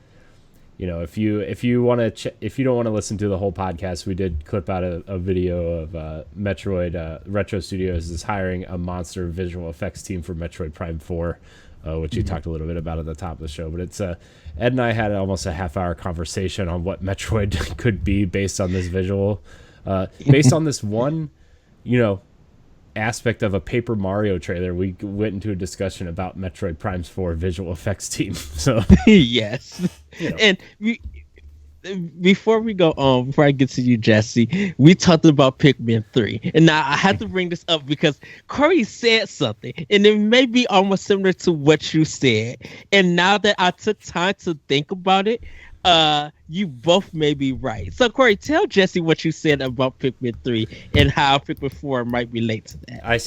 Speaker 3: If you if you don't want to listen to the whole podcast, we did clip out a video of Metroid Retro Studios is hiring a monster visual effects team for Metroid Prime 4, which you talked a little bit about at the top of the show. But it's Ed and I had almost a half-hour conversation on what Metroid could be based on this visual, based on this one, aspect of a Paper Mario trailer. We went into a discussion about Metroid Prime 4 visual effects team. So
Speaker 1: yes, and before we go on, before I get to you, Jesse, we talked about Pikmin 3, and now I have to bring this up because Corey said something, and it may be almost similar to what you said. And now that I took time to think about it, you both may be right. So, Corey, tell Jesse what you said about Pikmin 3 and how Pikmin 4 might relate to that.
Speaker 3: I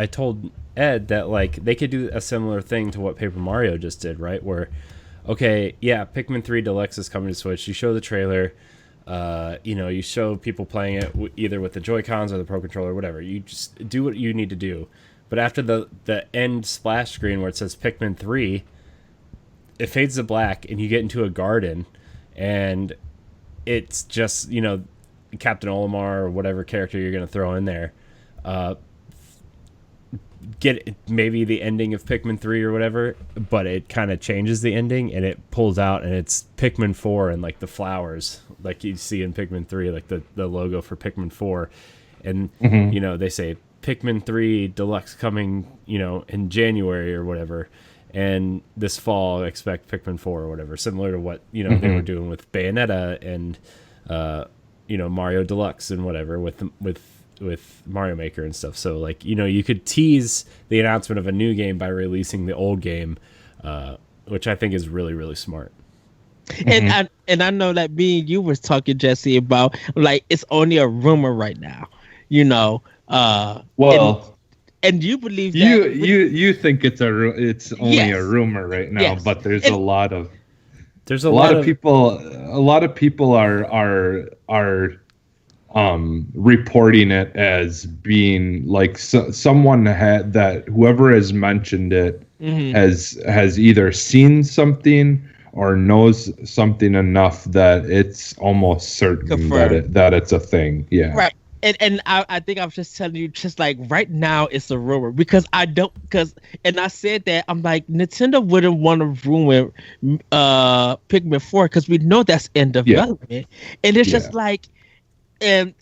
Speaker 3: told Ed that like they could do a similar thing to what Paper Mario just did, right? Where, okay, yeah, Pikmin 3 Deluxe is coming to Switch. You show the trailer, you show people playing it either with the Joy-Cons or the Pro Controller, whatever. You just do what you need to do. But after the end splash screen where it says Pikmin 3, it fades to black and you get into a garden and it's just, Captain Olimar or whatever character you're going to throw in there. Get maybe the ending of Pikmin 3 or whatever, but it kind of changes the ending and it pulls out and it's Pikmin 4 and like the flowers like you see in Pikmin 3, like the logo for Pikmin 4. And, they say Pikmin 3 Deluxe coming, in January or whatever. And this fall, expect Pikmin 4 or whatever, similar to what, they were doing with Bayonetta and, Mario Deluxe and whatever with Mario Maker and stuff. So, like, you could tease the announcement of a new game by releasing the old game, which I think is really, really smart.
Speaker 1: And I know that me and you was talking, Jesse, about, like, it's only a rumor right now, And you believe that
Speaker 2: you think it's only a rumor right now, but there's a lot of people are reporting it as being like someone that whoever has mentioned it has either seen something or knows something enough that it's almost certain that it's a thing. Yeah.
Speaker 1: Right. And I think I was just telling you, just like right now, it's a rumor and I said that I'm like, Nintendo wouldn't want to ruin Pikmin 4 because we know that's in development, and it's just like, and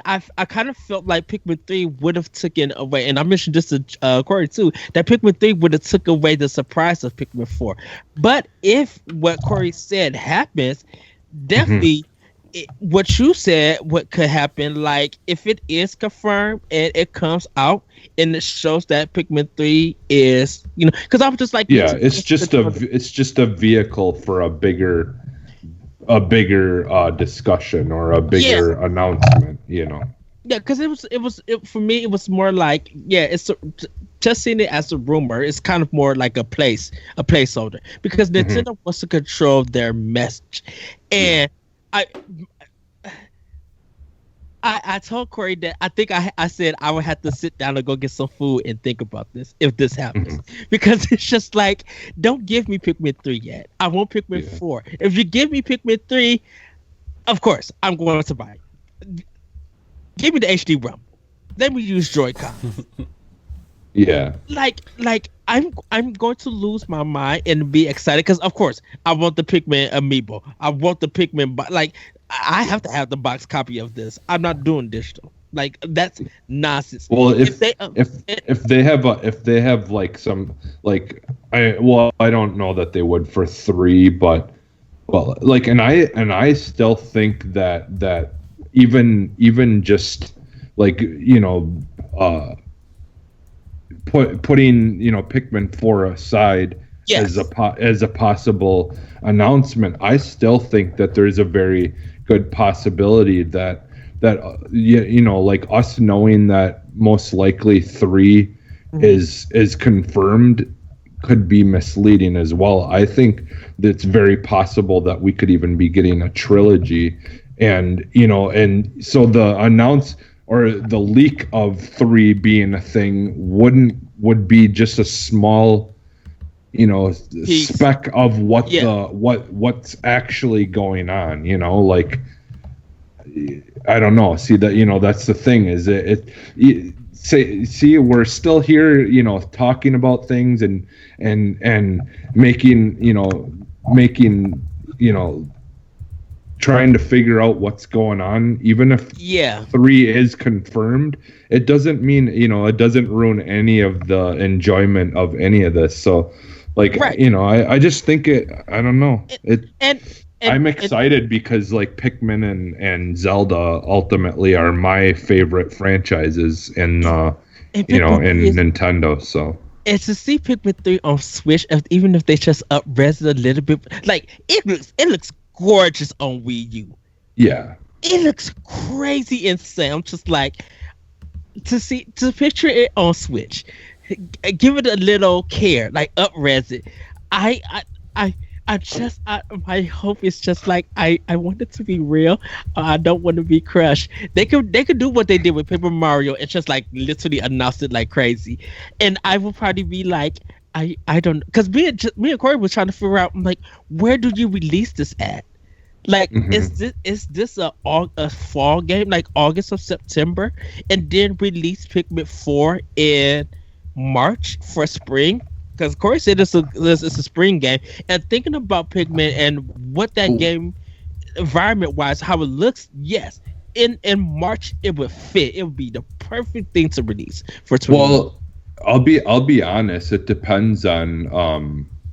Speaker 1: I kind of felt like Pikmin 3 would have taken away, and I mentioned this to Corey too, that Pikmin 3 would have took away the surprise of Pikmin 4. But if what Corey said happens, definitely. What you said, what could happen, like if it is confirmed and it comes out and it shows that Pikmin 3 is, because I was just like,
Speaker 2: it's just a vehicle for a bigger discussion or a bigger announcement, Yeah,
Speaker 1: because for me it was more like, it's just seeing it as a rumor. It's kind of more like a placeholder because Nintendo wants to control their message, and I told Corey that I think I said I would have to sit down and go get some food and think about this if this happens, because it's just like, don't give me Pikmin 3 yet. I want Pikmin 4. If you give me Pikmin 3, of course I'm going to buy it. Give me the HD ROM. Let me use Joy-Con.
Speaker 2: Yeah.
Speaker 1: Like I'm going to lose my mind and be excited because of course I want the Pikmin amiibo. I want the Pikmin, like I have to have the box copy of this. I'm not doing digital. Like that's nonsense.
Speaker 2: Well,
Speaker 1: If they
Speaker 2: if they have like some like I don't know that they would for 3, but well, like and I still think that even just like putting Pikmin 4 aside
Speaker 1: Yes.
Speaker 2: as a possible announcement, I still think that there's a very good possibility that like us knowing that most likely 3 is confirmed could be misleading as well. I think that it's very possible that we could even be getting a trilogy, and so the announce or the leak of 3 being a thing would be just a small
Speaker 1: Piece.
Speaker 2: speck of what's actually going on, like I don't know. See that that's the thing is see we're still here talking about things and making trying to figure out what's going on, even if 3 is confirmed. It doesn't mean it doesn't ruin any of the enjoyment of any of this. So like
Speaker 1: Right.
Speaker 2: I just think I don't know
Speaker 1: and
Speaker 2: I'm excited because like Pikmin and Zelda ultimately are my favorite franchises in Nintendo. So
Speaker 1: it's to see Pikmin 3 on Switch, even if they just up-res it a little bit. Like it looks gorgeous on Wii U.
Speaker 2: Yeah,
Speaker 1: it looks crazy insane. I'm just like to picture it on Switch. Give it a little care, like up-res it. My hope is just like I want it to be real. I don't want to be crushed. They could do what they did with Paper Mario and just like literally announce it like crazy, and I will probably be like I don't, because me and Corey was trying to figure out, like, where do you release this at? Like, is this a fall game, like August or September, and then release Pikmin 4 in March for spring? Because Corey said it's a spring game, and thinking about Pikmin and what that game environment wise, how it looks, yes, in March it would fit. It would be the perfect thing to release for 20.
Speaker 2: Well, I'll be honest. It depends on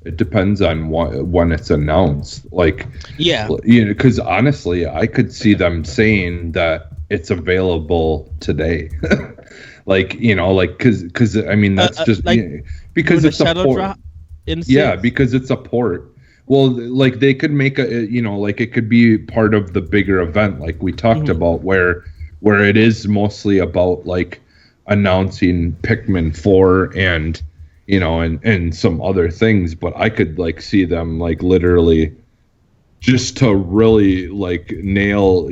Speaker 2: when it's announced. Like, because honestly, I could see them saying that it's available today. Because I mean that's just because it's a port. Because it's a port. Well, like they could make it could be part of the bigger event, like we talked about, where it is mostly about like announcing Pikmin 4 and and some other things. But I could like see them like literally just to really like nail,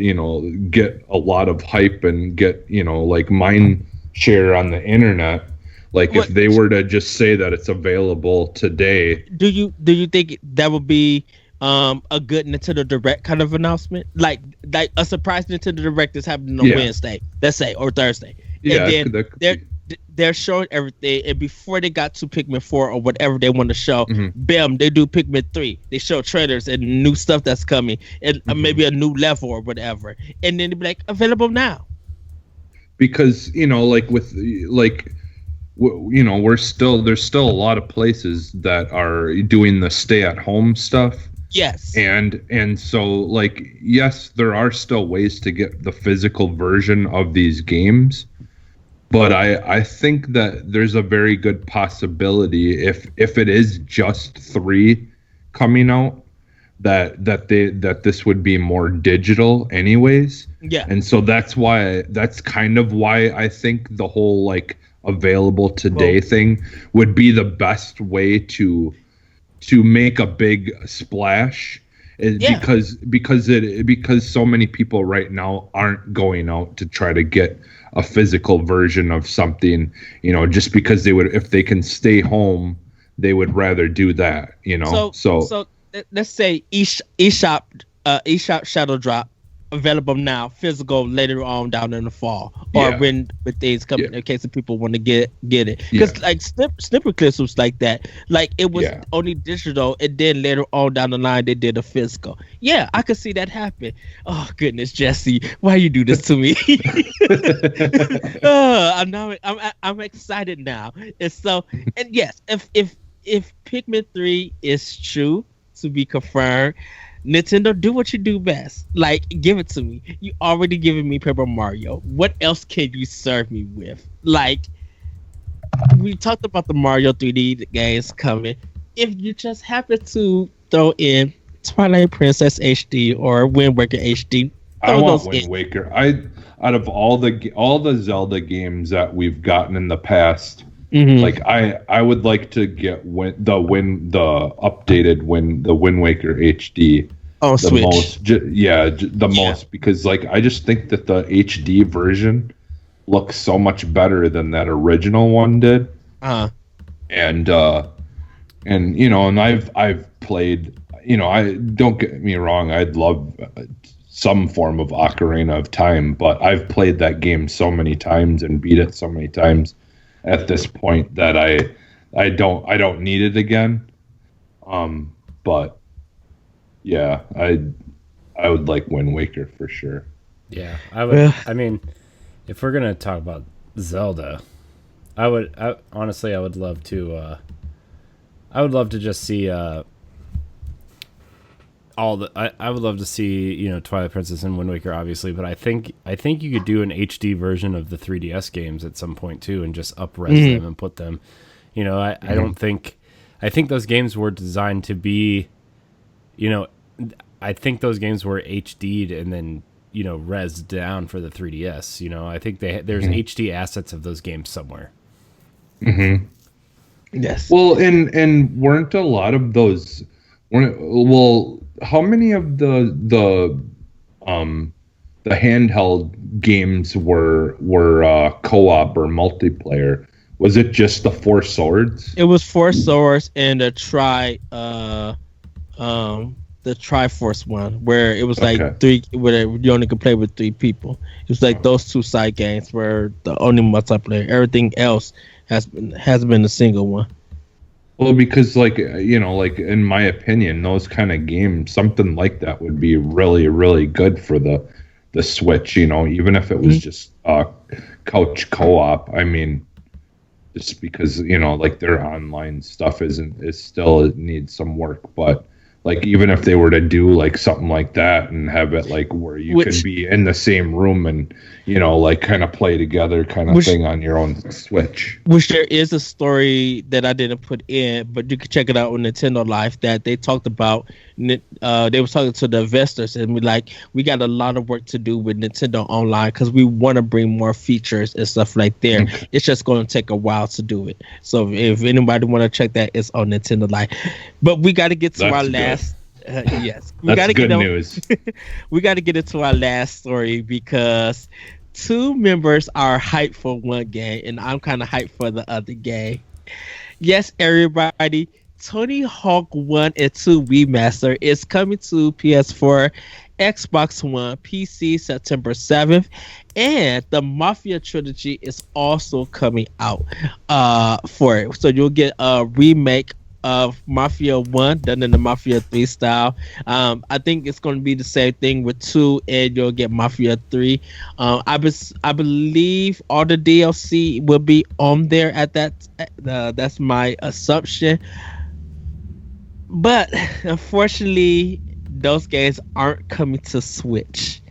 Speaker 2: get a lot of hype and get like mind share on the internet. Like if they were to just say that it's available today.
Speaker 1: Do you think that would be a good Nintendo Direct kind of announcement? Like a surprise Nintendo Direct is happening on Wednesday, let's say, or Thursday.
Speaker 2: Yeah,
Speaker 1: and then they're showing everything, and before they got to Pikmin 4 or whatever they want to show, bam, they do Pikmin 3. They show trailers and new stuff that's coming, and maybe a new level or whatever, and then they be like, available now.
Speaker 2: Because there's still a lot of places that are doing the stay at home stuff.
Speaker 1: Yes.
Speaker 2: And so like, yes, there are still ways to get the physical version of these games, but I think that there's a very good possibility if it is just 3 coming out, that this would be more digital anyways.
Speaker 1: Yeah.
Speaker 2: And so that's kind of why I think the whole like available today thing would be the best way to make a big splash, because so many people right now aren't going out to try to get a physical version of something, just because they would, if they can stay home, they would rather do that, So
Speaker 1: let's say eShop Shadow Drop available now, physical later on down in the fall, or
Speaker 2: Yeah.
Speaker 1: when things come
Speaker 2: Yeah.
Speaker 1: in case of people want to get it.
Speaker 2: Yeah.
Speaker 1: Because like Snipper Clips was like that. Like it was
Speaker 2: Yeah.
Speaker 1: only digital, and then later on down the line they did a physical. Yeah, I could see that happen. Oh goodness, Jesse, why you do this to me? I'm excited now. And so, and yes, if Pikmin 3 is true to be confirmed, Nintendo, do what you do best. Like, give it to me. You already given me Paper Mario. What else can you serve me with? Like, we talked about the Mario 3D games coming. If you just happen to throw in Twilight Princess HD or Wind Waker HD,
Speaker 2: I
Speaker 1: throw
Speaker 2: want
Speaker 1: those
Speaker 2: Wind
Speaker 1: in.
Speaker 2: Waker. Out of all the Zelda games that we've gotten in the past,
Speaker 1: Mhm.
Speaker 2: like I would like to get the updated Wind Waker HD.
Speaker 1: On
Speaker 2: The
Speaker 1: Switch.
Speaker 2: most, the most, because like I just think that the HD version looks so much better than that original one did. And you know, and I've played, you know, I don't get me wrong, I'd love some form of Ocarina of Time, but I've played that game so many times and beat it so many times at this point that I don't need it again. But yeah, I would like Wind Waker for sure.
Speaker 3: Yeah, I would. I mean, if we're gonna talk about Zelda, honestly, I would love to. I would love to just see all the. I would love to see, you know, Twilight Princess and Wind Waker, obviously, but I think you could do an HD version of the 3DS games at some point too, and just up-res them and put them. You know, I don't think. I think those games were designed to be, you know, I think those games were HD'd and then, you know, res down for the 3DS. You know, I think there's HD assets of those games somewhere.
Speaker 2: Mm-hmm.
Speaker 1: Yes.
Speaker 2: Well, and weren't a lot of those? How many of the handheld games were co-op or multiplayer? Was it just the Four Swords?
Speaker 1: It was Four Swords and the Triforce one, where it was like three, where you only could play with 3 people. It was like those 2 side games were the only multiplayer. Everything else has been a single one.
Speaker 2: Well, because like, you know, like in my opinion, those kind of games, something like that would be really, really good for the Switch. You know, even if it was just couch co-op. I mean, just because, you know, like their online stuff it needs some work, but like even if they were to do like something like that and have it like where you could be in the same room and, you know, like kind of play together kind of thing on your own Switch.
Speaker 1: Which there is a story that I didn't put in, but you can check it out on Nintendo Life that they talked about. They was talking to the investors and we got a lot of work to do with Nintendo Online because we want to bring more features and stuff like there. It's just going to take a while to do it. So if anybody want to check that, it's on Nintendo Life. But we got to get to our last. Yes, we got to get
Speaker 2: news.
Speaker 1: We got to get into our last story because 2 members are hyped for one game, and I'm kind of hyped for the other game. Yes, everybody. Tony Hawk 1 and 2 Remaster is coming to PS4, Xbox One, PC September 7th, and the Mafia trilogy is also coming out for it. So you'll get a remake of Mafia 1 done in the Mafia 3 style. I think it's going to be the same thing with 2, and you'll get Mafia 3. I believe all the DLC will be on there at that. That's my assumption. But unfortunately, those games aren't coming to Switch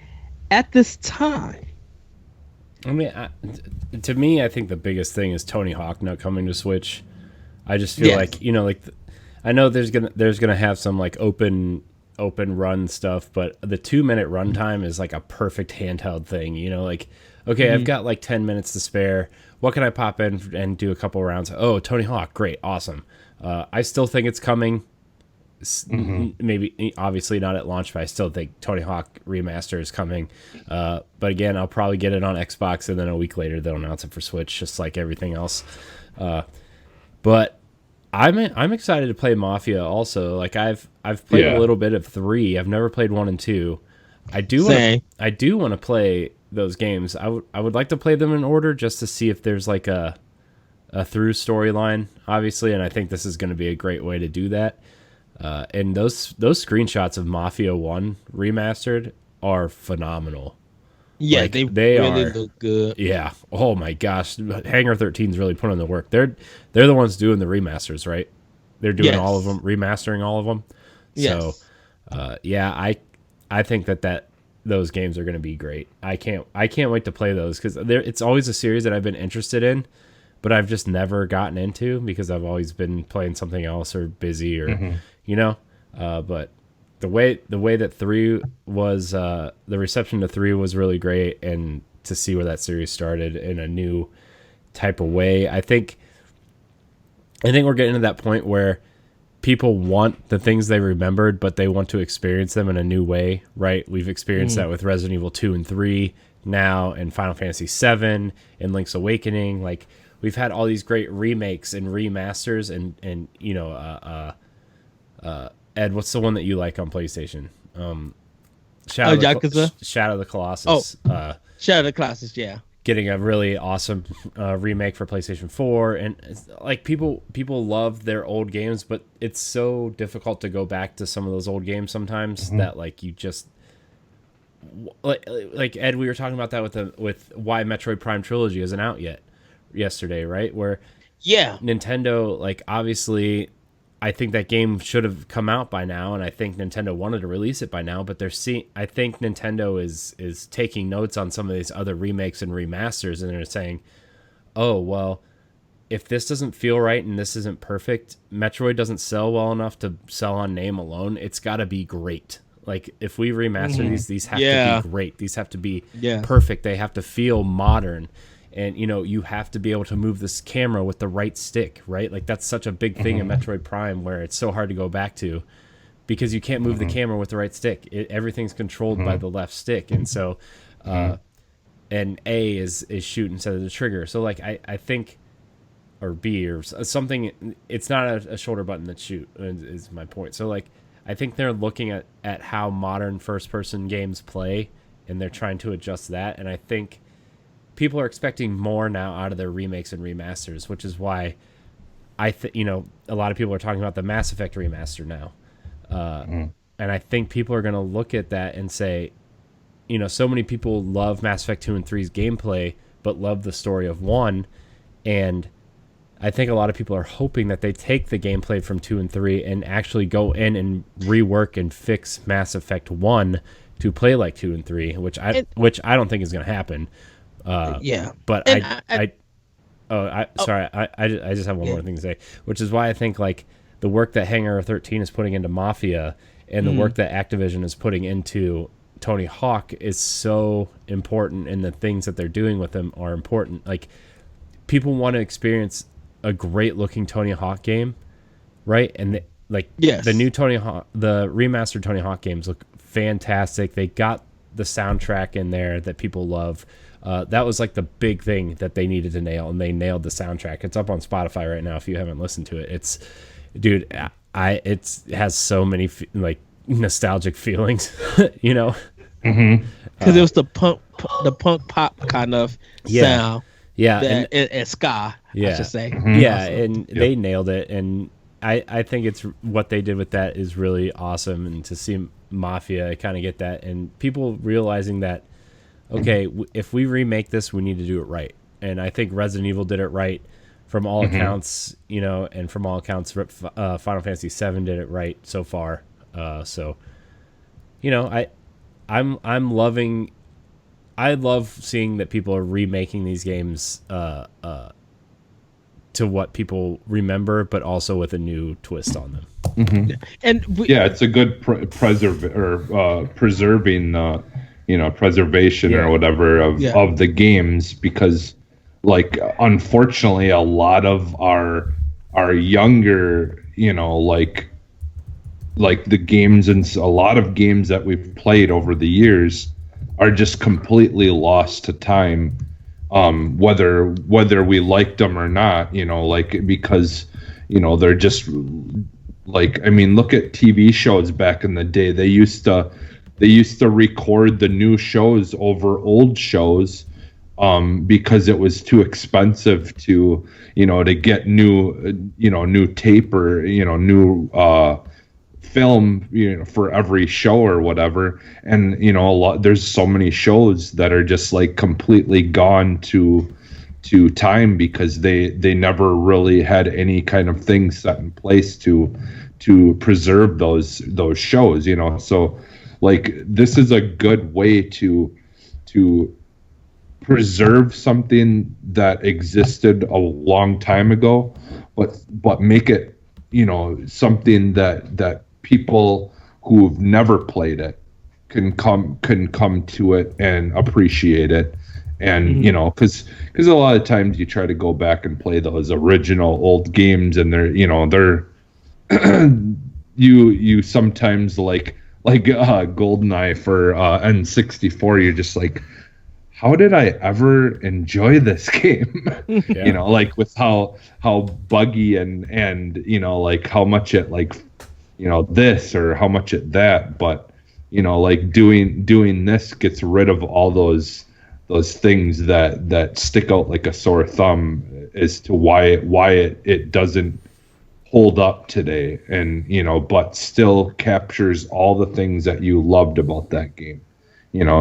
Speaker 1: at this time.
Speaker 3: I mean, to me, I think the biggest thing is Tony Hawk not coming to Switch. I just feel like, you know, like I know there's gonna have some like open run stuff, but the 2-minute runtime is like a perfect handheld thing. You know, like okay, I've got like 10 minutes to spare. What can I pop in and do a couple rounds? Oh, Tony Hawk, great, awesome. I still think it's coming. Maybe obviously not at launch, but I still think Tony Hawk Remaster is coming. But again, I'll probably get it on Xbox, and then a week later they'll announce it for Switch, just like everything else. But I'm excited to play Mafia also. Like I've played a little bit of 3. I've never played 1 and 2. I do want to play those games. I would like to play them in order just to see if there's like a through storyline, obviously, and I think this is going to be a great way to do that. And those screenshots of Mafia 1 remastered are phenomenal.
Speaker 1: Yeah,
Speaker 3: like,
Speaker 1: they really look good.
Speaker 3: Yeah. Oh my gosh, Hangar 13's really put in the work. They're the ones doing the remasters, right? They're doing all of them, remastering all of them.
Speaker 1: Yes.
Speaker 3: So, I think that those games are going to be great. I can't wait to play those because it's always a series that I've been interested in, but I've just never gotten into because I've always been playing something else or busy or but the way that 3 was the reception to 3 was really great, and to see where that series started in a new type of way. I think we're getting to that point where people want the things they remembered, but they want to experience them in a new way, right? We've experienced that with Resident Evil 2 and 3 now, and Final Fantasy 7 and Link's Awakening. Like, we've had all these great remakes and remasters, and Ed, what's the one that you like on PlayStation?
Speaker 1: Yakuza?
Speaker 3: Shadow of the Colossus.
Speaker 1: Shadow of the Colossus, yeah.
Speaker 3: Getting a really awesome remake for PlayStation 4, and like people love their old games, but it's so difficult to go back to some of those old games sometimes that like you just like Ed, we were talking about that with why Metroid Prime Trilogy isn't out yet yesterday, right? Where Nintendo, like, obviously I think that game should have come out by now, and I think Nintendo wanted to release it by now, but I think Nintendo is taking notes on some of these other remakes and remasters, and they're saying, oh, well, if this doesn't feel right and this isn't perfect, Metroid doesn't sell well enough to sell on name alone. It's got to be great. Like, if we remaster these have to be great. These have to be perfect. They have to feel modern. And, you have to be able to move this camera with the right stick, right? Like, that's such a big thing in Metroid Prime, where it's so hard to go back to because you can't move the camera with the right stick. Everything's controlled by the left stick. And so, and A is shoot instead of the trigger. So, like, I think, or B or something, it's not a shoulder button that shoot is my point. So, like, I think they're looking at how modern first-person games play, and they're trying to adjust that. And I think people are expecting more now out of their remakes and remasters, which is why a lot of people are talking about the Mass Effect remaster now. And I think people are going to look at that and say, so many people love Mass Effect 2 and 3's gameplay, but love the story of 1. And I think a lot of people are hoping that they take the gameplay from 2 and 3 and actually go in and rework and fix Mass Effect 1 to play like 2 and 3, which I don't think is going to happen. But I just have one more thing to say, which is why I think, like, the work that Hangar 13 is putting into Mafia and the work that Activision is putting into Tony Hawk is so important, and the things that they're doing with them are important. Like, people want to experience a great looking Tony Hawk game, right? And the new Tony Hawk, the remastered Tony Hawk games look fantastic. They got the soundtrack in there that people love. That was like the big thing that they needed to nail, and they nailed the soundtrack. It's up on Spotify right now if you haven't listened to it. It's, dude, it has so many like nostalgic feelings, because
Speaker 1: it was the punk pop kind of sound.
Speaker 3: Yeah,
Speaker 1: and ska, I should say.
Speaker 3: And they nailed it, and I think it's what they did with that is really awesome, and to see Mafia kind of get that, and people realizing that, okay, if we remake this, we need to do it right. And I think Resident Evil did it right from all accounts, and from all accounts, Final Fantasy 7 did it right so far. I love seeing that people are remaking these games to what people remember, but also with a new twist on them.
Speaker 1: And
Speaker 2: it's a good preserving preservation or whatever of the games, because, like, unfortunately a lot of our younger, like the games, and a lot of games that we've played over the years are just completely lost to time, whether we liked them or not, because they're just, like, I mean, look at TV shows back in the day. They used to they used to record the new shows over old shows, because it was too expensive to, to get new tape or, new film, for every show or whatever. And, there's so many shows that are just like completely gone to time because they never really had any kind of thing set in place to preserve those shows, so like this is a good way to preserve something that existed a long time ago, but make it, something that people who've never played it can come to it and appreciate it. And because a lot of times you try to go back and play those original old games, and they're you sometimes like GoldenEye for N64, you're just like, how did I ever enjoy this game?
Speaker 3: Yeah.
Speaker 2: Like with how buggy and like how much it like this or how much it that, but like doing this gets rid of all those things that stick out like a sore thumb as to why it doesn't hold up today, and but still captures all the things that you loved about that game.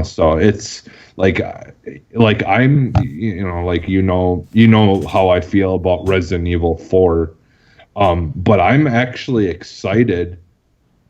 Speaker 2: So it's like I'm like how I feel about Resident Evil 4, but I'm actually excited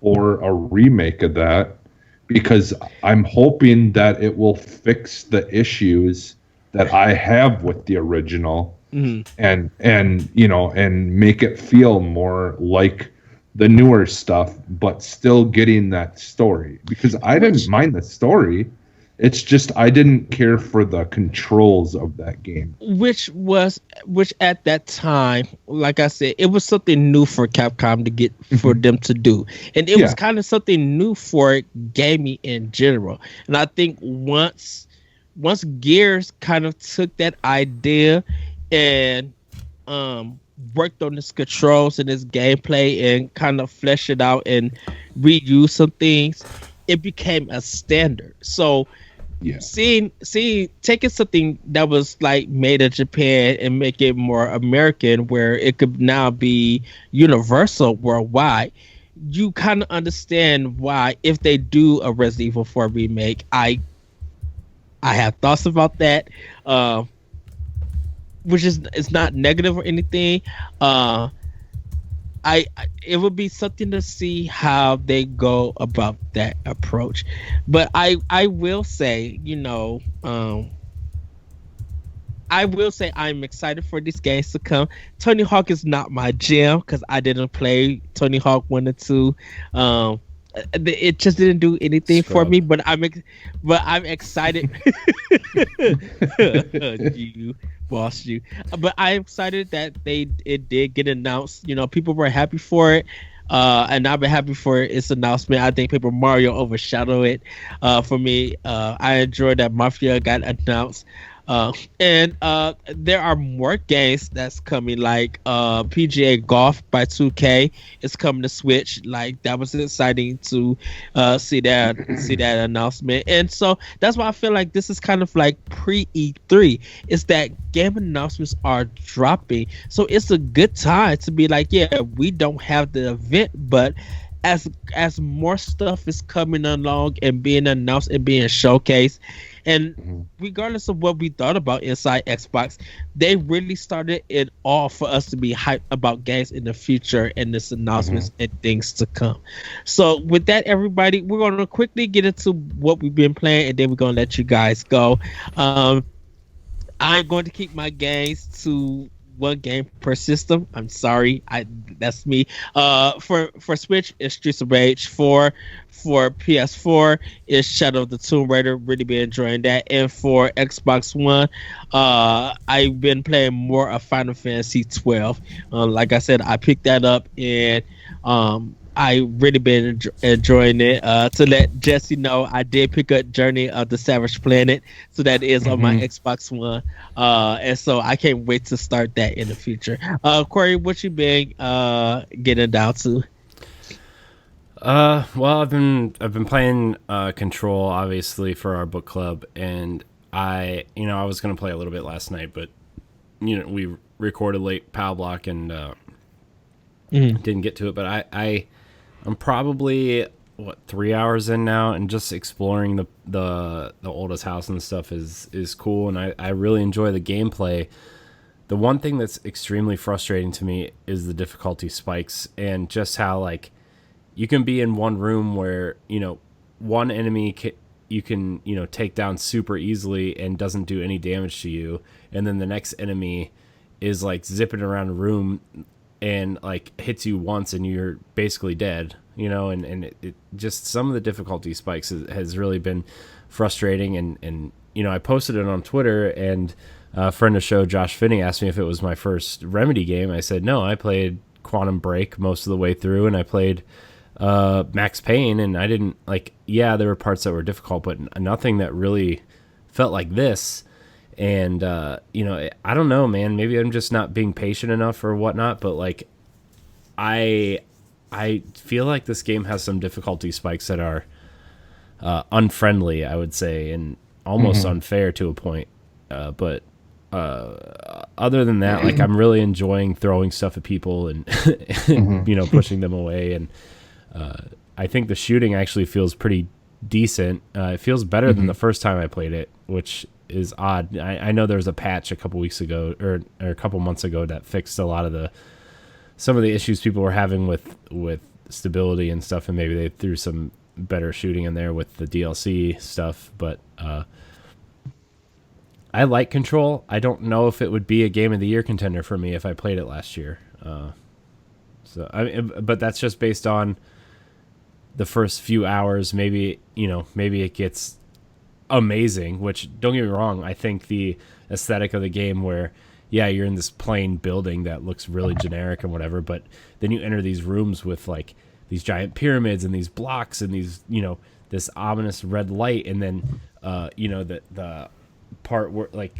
Speaker 2: for a remake of that, because I'm hoping that it will fix the issues that I have with the original, and make it feel more like the newer stuff, but still getting that story, because I didn't mind the story. It's just I didn't care for the controls of that game.
Speaker 1: Which at that time, like I said, it was something new for Capcom to get for them to do. And it was kind of something new for gaming in general. And I think once Gears kind of took that idea and worked on its controls and its gameplay and kind of fleshed it out and reused some things, it became a standard. So seeing taking something that was like made in Japan and make it more American, where it could now be universal worldwide, you kind of understand why, if they do a Resident Evil 4 remake, I have thoughts about that, which is, it's not negative or anything. It would be something to see how they go about that approach. But I will say, I'm excited for these games to come. Tony Hawk is not my jam because I didn't play Tony Hawk 1 and 2. It just didn't do anything for me, but I'm excited. You boss you. But I'm excited that it did get announced. People were happy for it. And I've been happy for its announcement. I think Paper Mario overshadowed it for me. I enjoyed that Mafia got announced. And there are more games that's coming, like PGA Golf by 2K is coming to Switch. Like, that was exciting to see that announcement. And so that's why I feel like this is kind of like pre-E3. Is that game announcements are dropping, so it's a good time to be like, yeah, we don't have the event, but as more stuff is coming along and being announced and being showcased. And regardless of what we thought about Inside Xbox, they really started it all for us to be hyped about games in the future and this announcements and things to come. So with that, everybody, we're going to quickly get into what we've been playing, and then we're going to let you guys go. I'm going to keep my games to one game per system. I'm sorry, that's me. For Switch, it's Streets of Rage 4. For PS4, it's Shadow of the Tomb Raider. Really been enjoying that. And for Xbox One, I've been playing more of Final Fantasy 12. Like I said, I picked that up, and I really been enjoying it. To let Jesse know, I did pick up Journey of the Savage Planet, so that is on my Xbox One, and so I can't wait to start that in the future. Corey, what you been getting down to?
Speaker 3: Well, I've been playing Control, obviously, for our book club, and I was gonna play a little bit last night, but we recorded late PAL block and didn't get to it. But I'm probably 3 hours in now, and just exploring the oldest house and stuff is cool, and I really enjoy the gameplay. The one thing that's extremely frustrating to me is the difficulty spikes, and just how like you can be in one room where one enemy you can take down super easily and doesn't do any damage to you, and then the next enemy is like zipping around a room and like hits you once and you're basically dead, and it just, some of the difficulty spikes has really been frustrating, and I posted it on Twitter, and a friend of the show, Josh Finney, asked me if it was my first Remedy game. I said no, I played Quantum Break most of the way through, and I played Max Payne, and I didn't there were parts that were difficult, but nothing that really felt like this. And I don't know, man, maybe I'm just not being patient enough or whatnot, but like I feel like this game has some difficulty spikes that are unfriendly, I would say, and almost unfair to a point, but other than that, like, I'm really enjoying throwing stuff at people and pushing them away, and I think the shooting actually feels pretty decent. It feels better than the first time I played it, which is odd. I know there was a patch a couple weeks ago or a couple months ago that fixed a lot of some of the issues people were having with stability and stuff, and maybe they threw some better shooting in there with the DLC stuff. But I like Control. I don't know if it would be a Game of the Year contender for me if I played it last year. But that's just based on the first few hours. Maybe it gets amazing, which, don't get me wrong, I think the aesthetic of the game where, you're in this plain building that looks really generic and whatever, but then you enter these rooms with like these giant pyramids and these blocks and these, this ominous red light, and then the part where, like,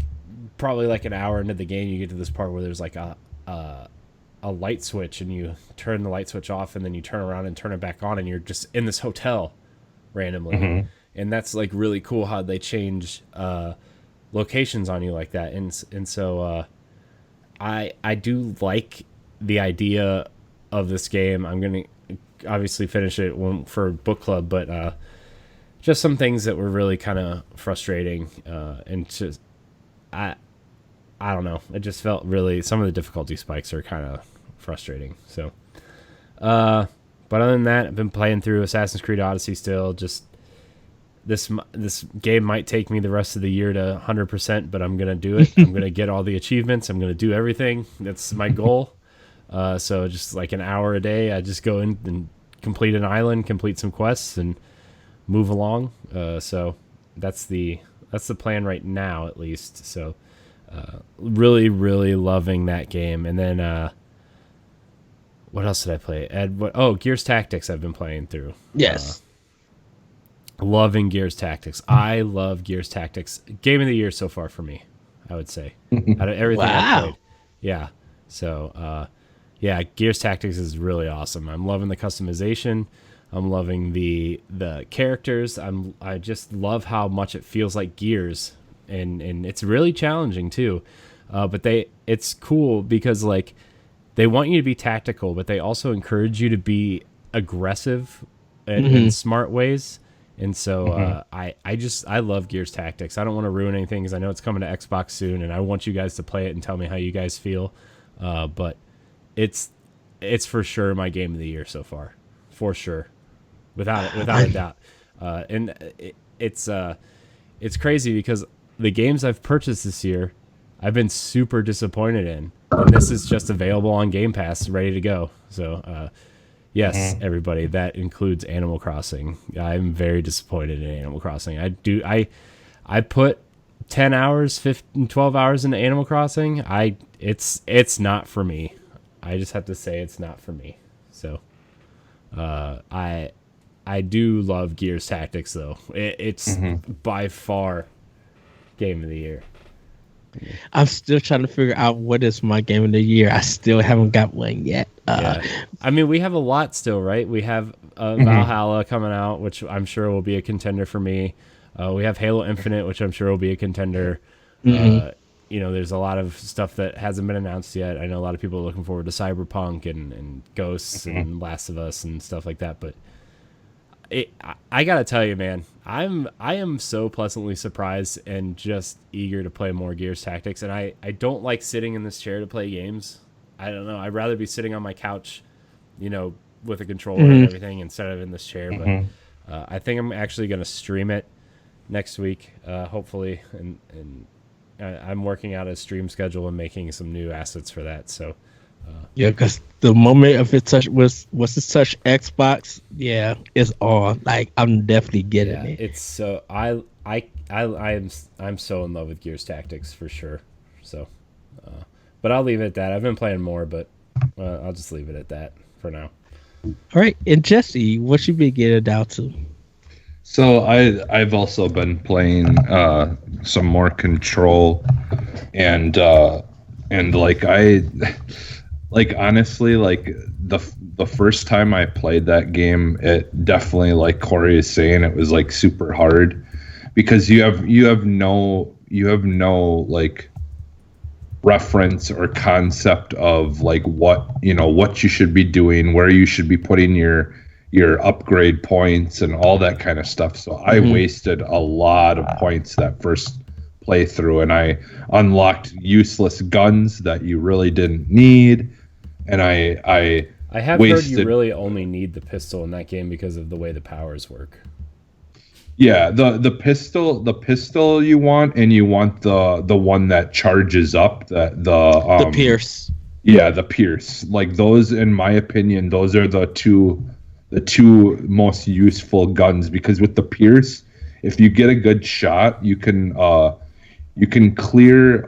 Speaker 3: probably like an hour into the game, you get to this part where there's like a light switch, and you turn the light switch off, and then you turn around and turn it back on, and you're just in this hotel randomly. And that's like really cool how they change locations on you like that. And so I do like the idea of this game. I'm going to obviously finish it for book club, but just some things that were really kind of frustrating, and just I don't know. It just felt really, some of the difficulty spikes are kind of frustrating. So, but other than that, I've been playing through Assassin's Creed Odyssey still. Just this game might take me the rest of the year to 100%, but I'm gonna do it. I'm gonna get all the achievements. I'm gonna do everything. That's my goal. So just like an hour a day, I just go in and complete an island, complete some quests, and move along. So that's the plan right now, at least. So really, really loving that game. And then what else did I play? Gears Tactics I've been playing through.
Speaker 1: Yes.
Speaker 3: Loving Gears Tactics. I love Gears Tactics. Game of the year so far for me, I would say. Out of everything I've played. Yeah. So, Gears Tactics is really awesome. I'm loving the customization. I'm loving the characters. I just love how much it feels like Gears, and it's really challenging too. But it's cool because like they want you to be tactical, but they also encourage you to be aggressive in smart ways. And so I love Gears Tactics. I don't want to ruin anything because I know it's coming to Xbox soon, and I want you guys to play it and tell me how you guys feel. But it's for sure my game of the year so far, for sure, without a doubt. And it's crazy because the games I've purchased this year, I've been super disappointed in, and this is just available on Game Pass, ready to go. So. Yes, everybody, that includes Animal Crossing. I'm very disappointed in Animal Crossing. I put 10 hours, 12 hours into Animal Crossing. It's not for me. I just have to say it's not for me. So I do love Gears Tactics though. It's by far game of the year.
Speaker 1: I'm still trying to figure out what is my game of the year. I still haven't got one yet.
Speaker 3: Yeah. I mean, we have a lot still, right? We have Valhalla coming out, which I'm sure will be a contender for me. We have Halo Infinite, which I'm sure will be a contender. There's a lot of stuff that hasn't been announced yet. I know a lot of people are looking forward to Cyberpunk and Ghosts and Last of Us and stuff like that. But I gotta tell you, man, I am so pleasantly surprised and just eager to play more Gears Tactics. And I don't like sitting in this chair to play games. I don't know. I'd rather be sitting on my couch, with a controller and everything instead of in this chair. But I think I'm actually going to stream it next week, hopefully. And I'm working out a stream schedule and making some new assets for that. So,
Speaker 1: yeah, because the moment of it touch was it touch Xbox, yeah, it's on. Like, I'm definitely getting it.
Speaker 3: It's so I'm so in love with Gears Tactics for sure. So. But I'll leave it at that. I've been playing more, but I'll just leave it at that for now.
Speaker 1: All right, and Jesse, what you been getting down to?
Speaker 2: So I've also been playing some more Control, and honestly, like the first time I played that game, it definitely, like Corey is saying, it was like super hard because you have no like reference or concept of like what you should be doing, where you should be putting your upgrade points and all that kind of stuff. So I wasted a lot of points that first playthrough, and I unlocked useless guns that you really didn't need, and I have heard
Speaker 3: you really only need the pistol in that game because of the way the powers work.
Speaker 2: Yeah, the pistol you want, and you want the one that charges up, the
Speaker 1: Pierce.
Speaker 2: Yeah, the Pierce. Like those, in my opinion, those are the two most useful guns, because with the Pierce, if you get a good shot, you can clear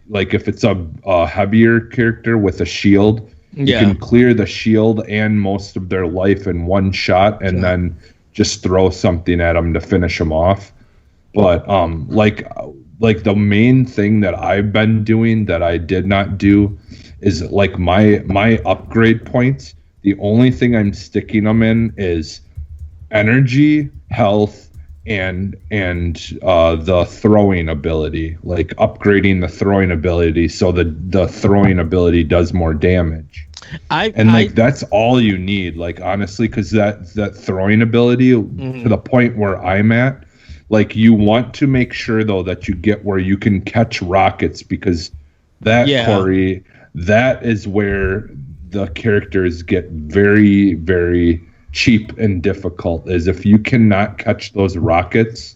Speaker 2: like if it's a heavier character with a shield, you can clear the shield and most of their life in one shot, and then just throw something at them to finish them off. But like the main thing that I've been doing that I did not do is like my upgrade points. The only thing I'm sticking them in is energy, health, and the throwing ability. Like upgrading the throwing ability so the throwing ability does more damage. That's all you need, like, honestly, because that throwing ability, to the point where I'm at, like, you want to make sure though that you get where you can catch rockets, because Corey, that is where the characters get very, very cheap and difficult, is if you cannot catch those rockets.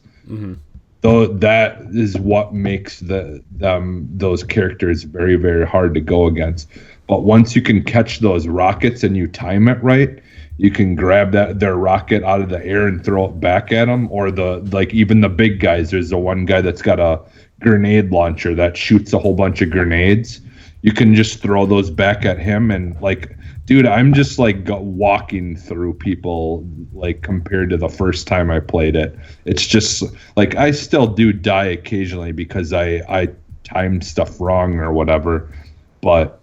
Speaker 2: Though that is what makes those characters very, very hard to go against. But once you can catch those rockets and you time it right, you can grab their rocket out of the air and throw it back at them. Or even the big guys. There's the one guy that's got a grenade launcher that shoots a whole bunch of grenades. You can just throw those back at him, and like, dude, I'm just like walking through people, like, compared to the first time I played it. It's just like, I still do die occasionally because I timed stuff wrong or whatever, but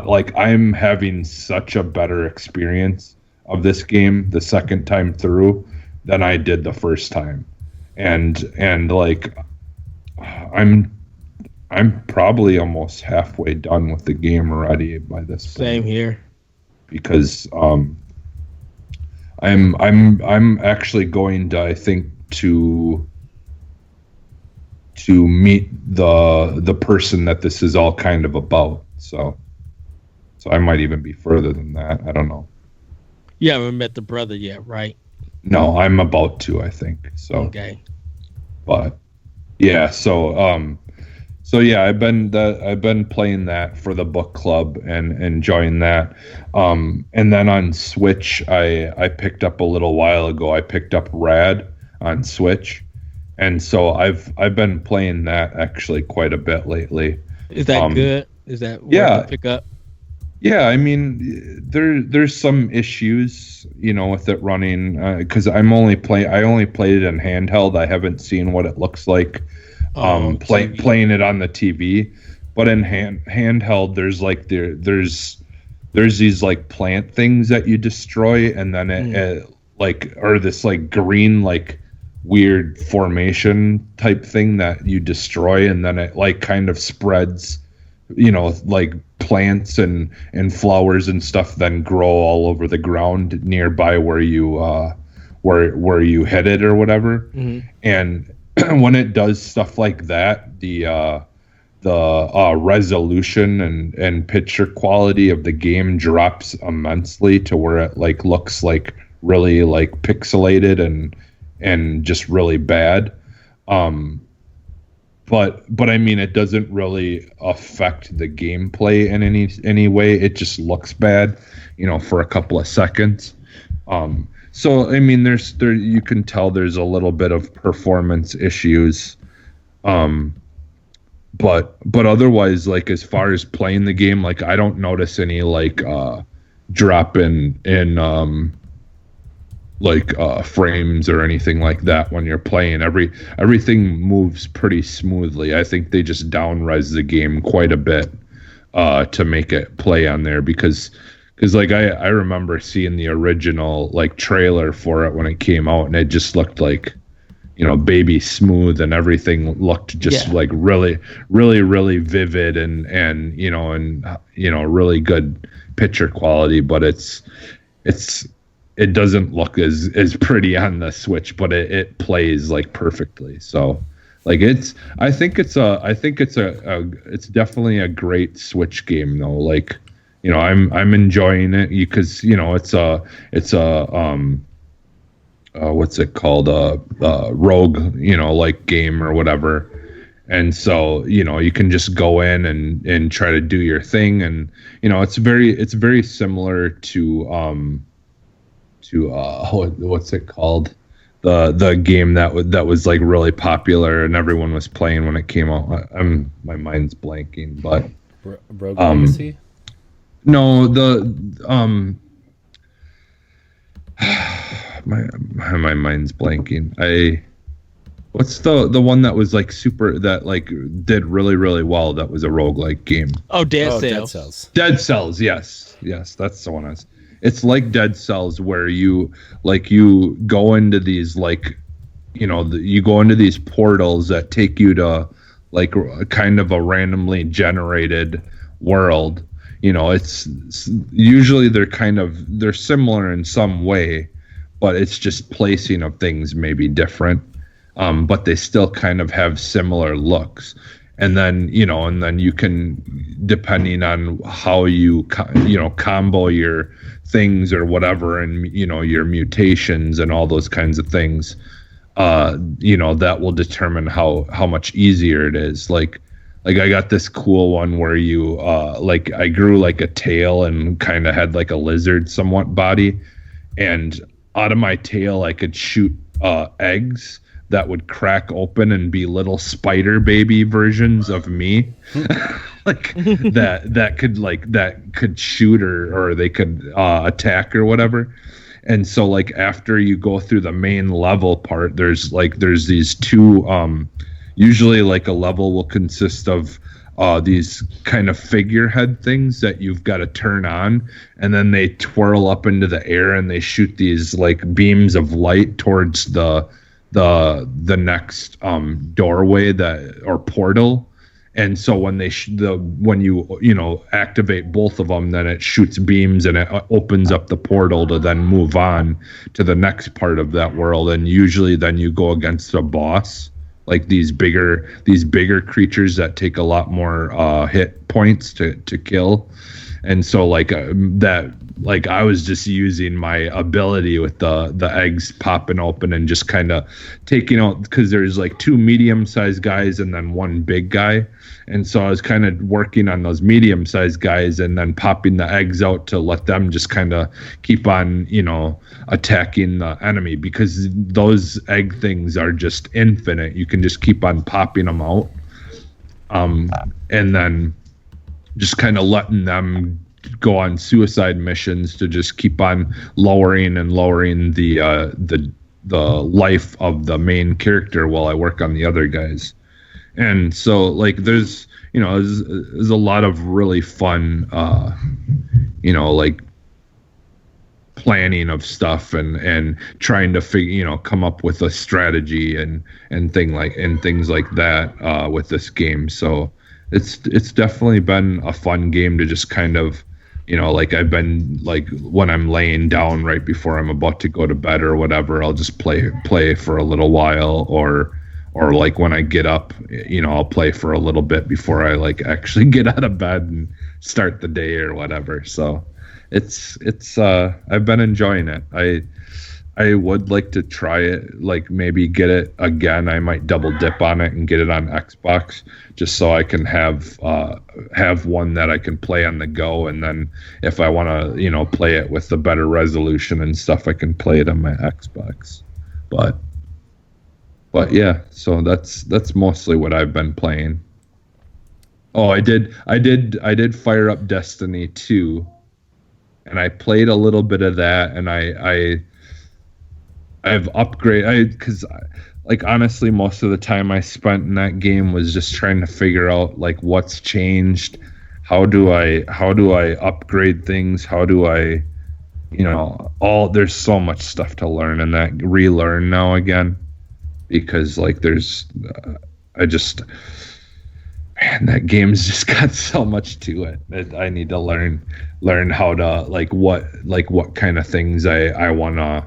Speaker 2: like, I'm having such a better experience of this game the second time through than I did the first time, and like, I'm probably almost halfway done with the game already by this point.
Speaker 1: Same here.
Speaker 2: Because I'm actually going to, I think, to meet the person that this is all kind of about. So I might even be further than that. I don't know.
Speaker 1: You haven't met the brother yet, right?
Speaker 2: No, I'm about to, I think. So
Speaker 1: okay.
Speaker 2: But yeah, so yeah, I've been playing that for the book club and enjoying that. And then on Switch, I picked up a little while ago. I picked up Rad on Switch, and so I've been playing that actually quite a bit lately.
Speaker 1: Is that good? Is that worth to pick up?
Speaker 2: Yeah, I mean, there's some issues, with it running, because I only played it in handheld. I haven't seen what it looks like playing it on the TV, but in handheld, there's there's these like plant things that you destroy, and then it like, or this like green like weird formation type thing that you destroy, and then it like kind of spreads, like plants and flowers and stuff then grow all over the ground nearby where you where you hit it or whatever. And when it does stuff like that, the resolution and picture quality of the game drops immensely to where it like looks like really like pixelated and just really bad. But I mean, it doesn't really affect the gameplay in any way. It just looks bad, for a couple of seconds. So I mean, there you can tell there's a little bit of performance issues. But otherwise, like as far as playing the game, like I don't notice any like drop in frames or anything like that when you're playing. Everything moves pretty smoothly. I think they just down-res the game quite a bit to make it play on there because like I remember seeing the original like trailer for it when it came out, and it just looked like baby smooth, and everything looked just like really vivid and really good picture quality. But it doesn't look as pretty on the Switch, but it plays like perfectly. So like I think it's definitely a great Switch game though. Like, I'm enjoying it because it's a what's it called, rogue, like game or whatever. And so, you can just go in and try to do your thing. And, it's very similar to what's it called? The game that was like really popular and everyone was playing when it came out. My mind's blanking, but
Speaker 3: Rogue Legacy?
Speaker 2: No, my mind's blanking. What's the one that was like super, that like did really well, that was a roguelike game?
Speaker 1: Oh, Dead Cells.
Speaker 2: Dead Cells, yes, that's the one. It's like Dead Cells, where you go into these like, you go into these portals that take you to like kind of a randomly generated world. It's usually they're similar in some way, but it's just placing of things may be different. But they still kind of have similar looks. And then, you can, depending on how you combo your things or whatever, and, your mutations and all those kinds of things, that will determine how much easier it is. Like I got this cool one where you, I grew like a tail and kind of had like a lizard somewhat body. And out of my tail, I could shoot eggs that would crack open and be little spider baby versions of me. Like that could shoot or they could attack or whatever. And so like after you go through the main level part, there's these two, usually like a level will consist of these kind of figurehead things that you've got to turn on, and then they twirl up into the air and they shoot these like beams of light towards the next doorway or portal. And so when when you activate both of them, then it shoots beams and it opens up the portal to then move on to the next part of that world. And usually then you go against a boss, like these bigger creatures that take a lot more hit points to kill. And so I was just using my ability with the eggs popping open and just kind of taking out, because there's like two medium-sized guys and then one big guy. And so I was kind of working on those medium-sized guys and then popping the eggs out to let them just kind of keep on, attacking the enemy, because those egg things are just infinite. You can just keep on popping them out. And then just kind of letting them go on suicide missions to just keep on lowering the life of the main character while I work on the other guys. And so like there's there's a lot of really fun like planning of stuff and trying to figure come up with a strategy and things like that with this game. So it's definitely been a fun game to just kind of like I've been like when I'm laying down right before I'm about to go to bed or whatever, I'll just play for a little while, or like when I get up, I'll play for a little bit before I like actually get out of bed and start the day or whatever. So it's I've been enjoying it. I would like to try it, like maybe get it again. I might double dip on it and get it on Xbox just so I can have one that I can play on the go, and then if I want to play it with the better resolution and stuff, I can play it on my Xbox. But yeah, so that's mostly what I've been playing. Oh, I did fire up Destiny 2, and I played a little bit of that, and I've upgraded because like honestly most of the time I spent in that game was just trying to figure out like what's changed, how do I upgrade things, how do I there's so much stuff to learn and that relearn now again, because like there's that game's just got so much to it that I need to learn how to what kind of things I want to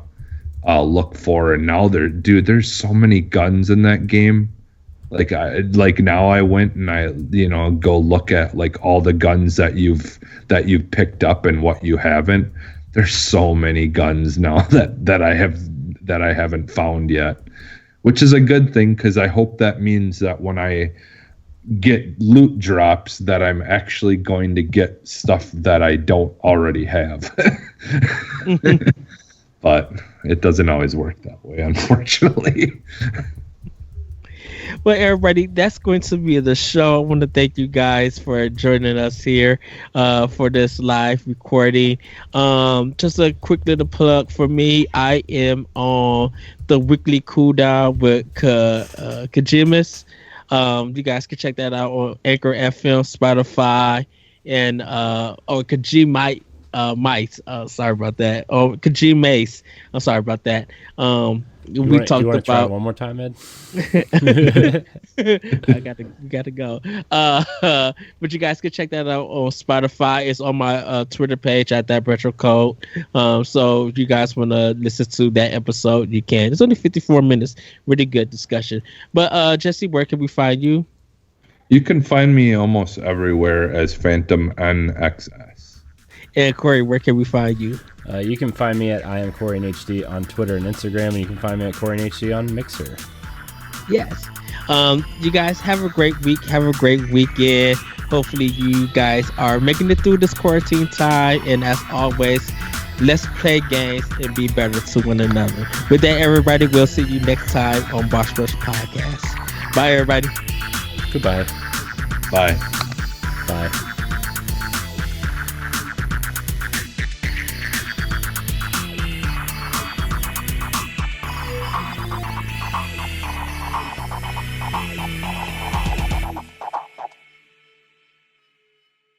Speaker 2: look for. And now there's so many guns in that game. Now I went and I go look at like all the guns that you've picked up and what you haven't. There's so many guns now that I haven't found yet, which is a good thing, because I hope that means that when I get loot drops that I'm actually going to get stuff that I don't already have. But it doesn't always work that way, unfortunately.
Speaker 1: Well, everybody, that's going to be the show. I want to thank you guys for joining us here for this live recording. Just a quick little plug for me. I am on the weekly cooldown with Kajimas. You guys can check that out on Anchor FM, Spotify, and Kajimite. Mice. Sorry about that. Oh, Kajim Mace. I'm sorry about that. We talked about.
Speaker 3: Try it one more time, Ed?
Speaker 1: I gotta go. But you guys can check that out on Spotify. It's on my Twitter page at that retro code. So if you guys want to listen to that episode, you can. It's only 54 minutes. Really good discussion. But Jesse, where can we find you?
Speaker 2: You can find me almost everywhere as Phantom NXS.
Speaker 1: And Corey, where can we find you?
Speaker 3: You can find me at I am Corey HD on Twitter and Instagram, and you can find me at Corey HD on Mixer.
Speaker 1: Yes. You guys have a great week. Have a great weekend. Hopefully you guys are making it through this quarantine time. And as always, let's play games and be better to one another. With that, everybody, we'll see you next time on Boss Rush Podcast. Bye, everybody.
Speaker 3: Goodbye.
Speaker 2: Bye.
Speaker 3: Bye.